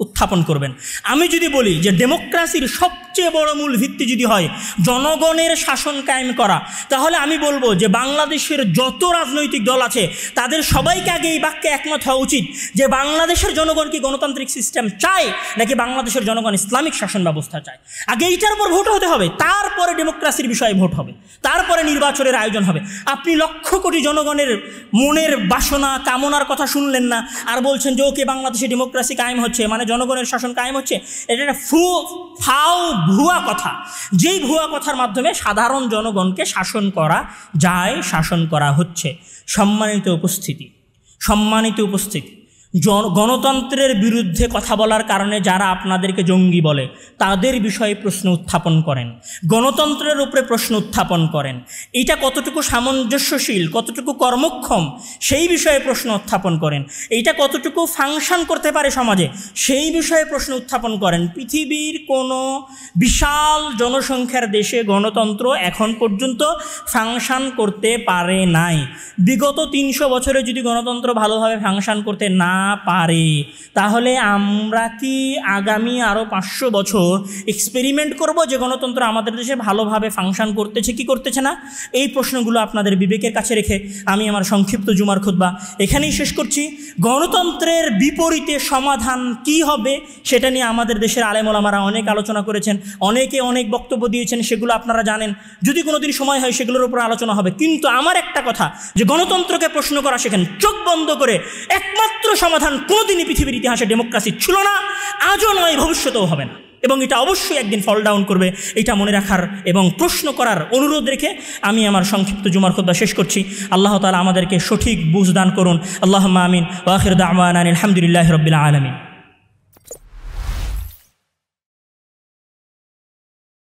উত্থাপন করবেন। আমি যদি বলি যে ডেমোক্রেসির সবচেয়ে বড় মূল ভিত্তি যদি হয় জনগণের শাসন কায়েম করা, তাহলে আমি বলবো যে বাংলাদেশের যত রাজনৈতিক দল আছে তাদের সবাইকে আগে এই বাক্যে একমত হওয়া উচিত যে বাংলাদেশের জনগণ কি গণতান্ত্রিক সিস্টেম চায় নাকি বাংলাদেশের জনগণ ইসলামিক শাসন ব্যবস্থা চায়। আগে এইটার উপর ভোট হতে হবে, তারপরে ডেমোক্রেসির বিষয়ে ভোট হবে, তারপরে নির্বাচনের আয়োজন হবে। আপনি লক্ষ কোটি জনগণের মনের বাসনা কামনার কথা শুনলেন না, আর বলছেন যে ওকে বাংলাদেশে ডেমোক্রেসি কায়েম হচ্ছে, মানে জনগণের শাসন কায়েম হচ্ছে। এটা একটা ভুয়া কথা, যেই ভুয়া কথার মাধ্যমে সাধারণ জনগণকে শাসন করা যায়, শাসন করা হচ্ছে। সম্মানিত উপস্থিতি, গণতন্ত্রের বিরুদ্ধে কথা বলার কারণে যারা আপনাদেরকে জঙ্গি বলে তাদের বিষয়ে প্রশ্ন উত্থাপন করেন, গণতন্ত্রের উপরে প্রশ্ন উত্থাপন করেন, এটা কতটুকু সামঞ্জস্যশীল, কতটুকু কর্মক্ষম সেই বিষয়ে প্রশ্ন উত্থাপন করেন, এইটা কতটুকু ফাংশন করতে পারে সমাজে সেই বিষয়ে প্রশ্ন উত্থাপন করেন। পৃথিবীর কোনো বিশাল জনসংখ্যার দেশে গণতন্ত্র এখন পর্যন্ত ফাংশন করতে পারে নাই। বিগত 300 বছরে যদি গণতন্ত্র ভালোভাবে ফাংশন করতে না পারে, তাহলে আমরা কি আগামী আরও 500 বছর এক্সপেরিমেন্ট করব যে গণতন্ত্র আমাদের দেশে ভালোভাবে ফাংশন করতেছে কি করতেছে না? এই প্রশ্নগুলো আপনাদের বিবেকের কাছে রেখে আমি আমার সংক্ষিপ্ত জুমার খুতবা এখানেই শেষ করছি। গণতন্ত্রের বিপরীতে সমাধান কি হবে সেটা নিয়ে আমাদের দেশের আলেম ওলামারা অনেক আলোচনা করেছেন, অনেকে অনেক বক্তব্য দিয়েছেন, সেগুলো আপনারা জানেন। যদি কোনোদিন সময় হয় সেগুলোর উপর আলোচনা হবে। কিন্তু আমার একটা কথা, যে গণতন্ত্রকে প্রশ্ন করা শেখেন, চোখ বন্ধ করে। একমাত্র সমাধান কোনোদিনই পৃথিবীর ইতিহাসে ডেমোক্রেসি ছিল না, আজও নয়, ভবিষ্যতেও হবে না, এবং এটা অবশ্যই একদিন ফল ডাউন করবে। এটা মনে রাখার এবং প্রশ্ন করার অনুরোধ রেখে আমি আমার সংক্ষিপ্ত জুমার খুতবা শেষ করছি। আল্লাহ তাআলা আমাদেরকে সঠিক বুঝ দান করুন। আল্লাহুম্মা আমিন। ওয়া আখিরু দাওয়ানা আলহামদুলিল্লাহি রাব্বিল আলামিন।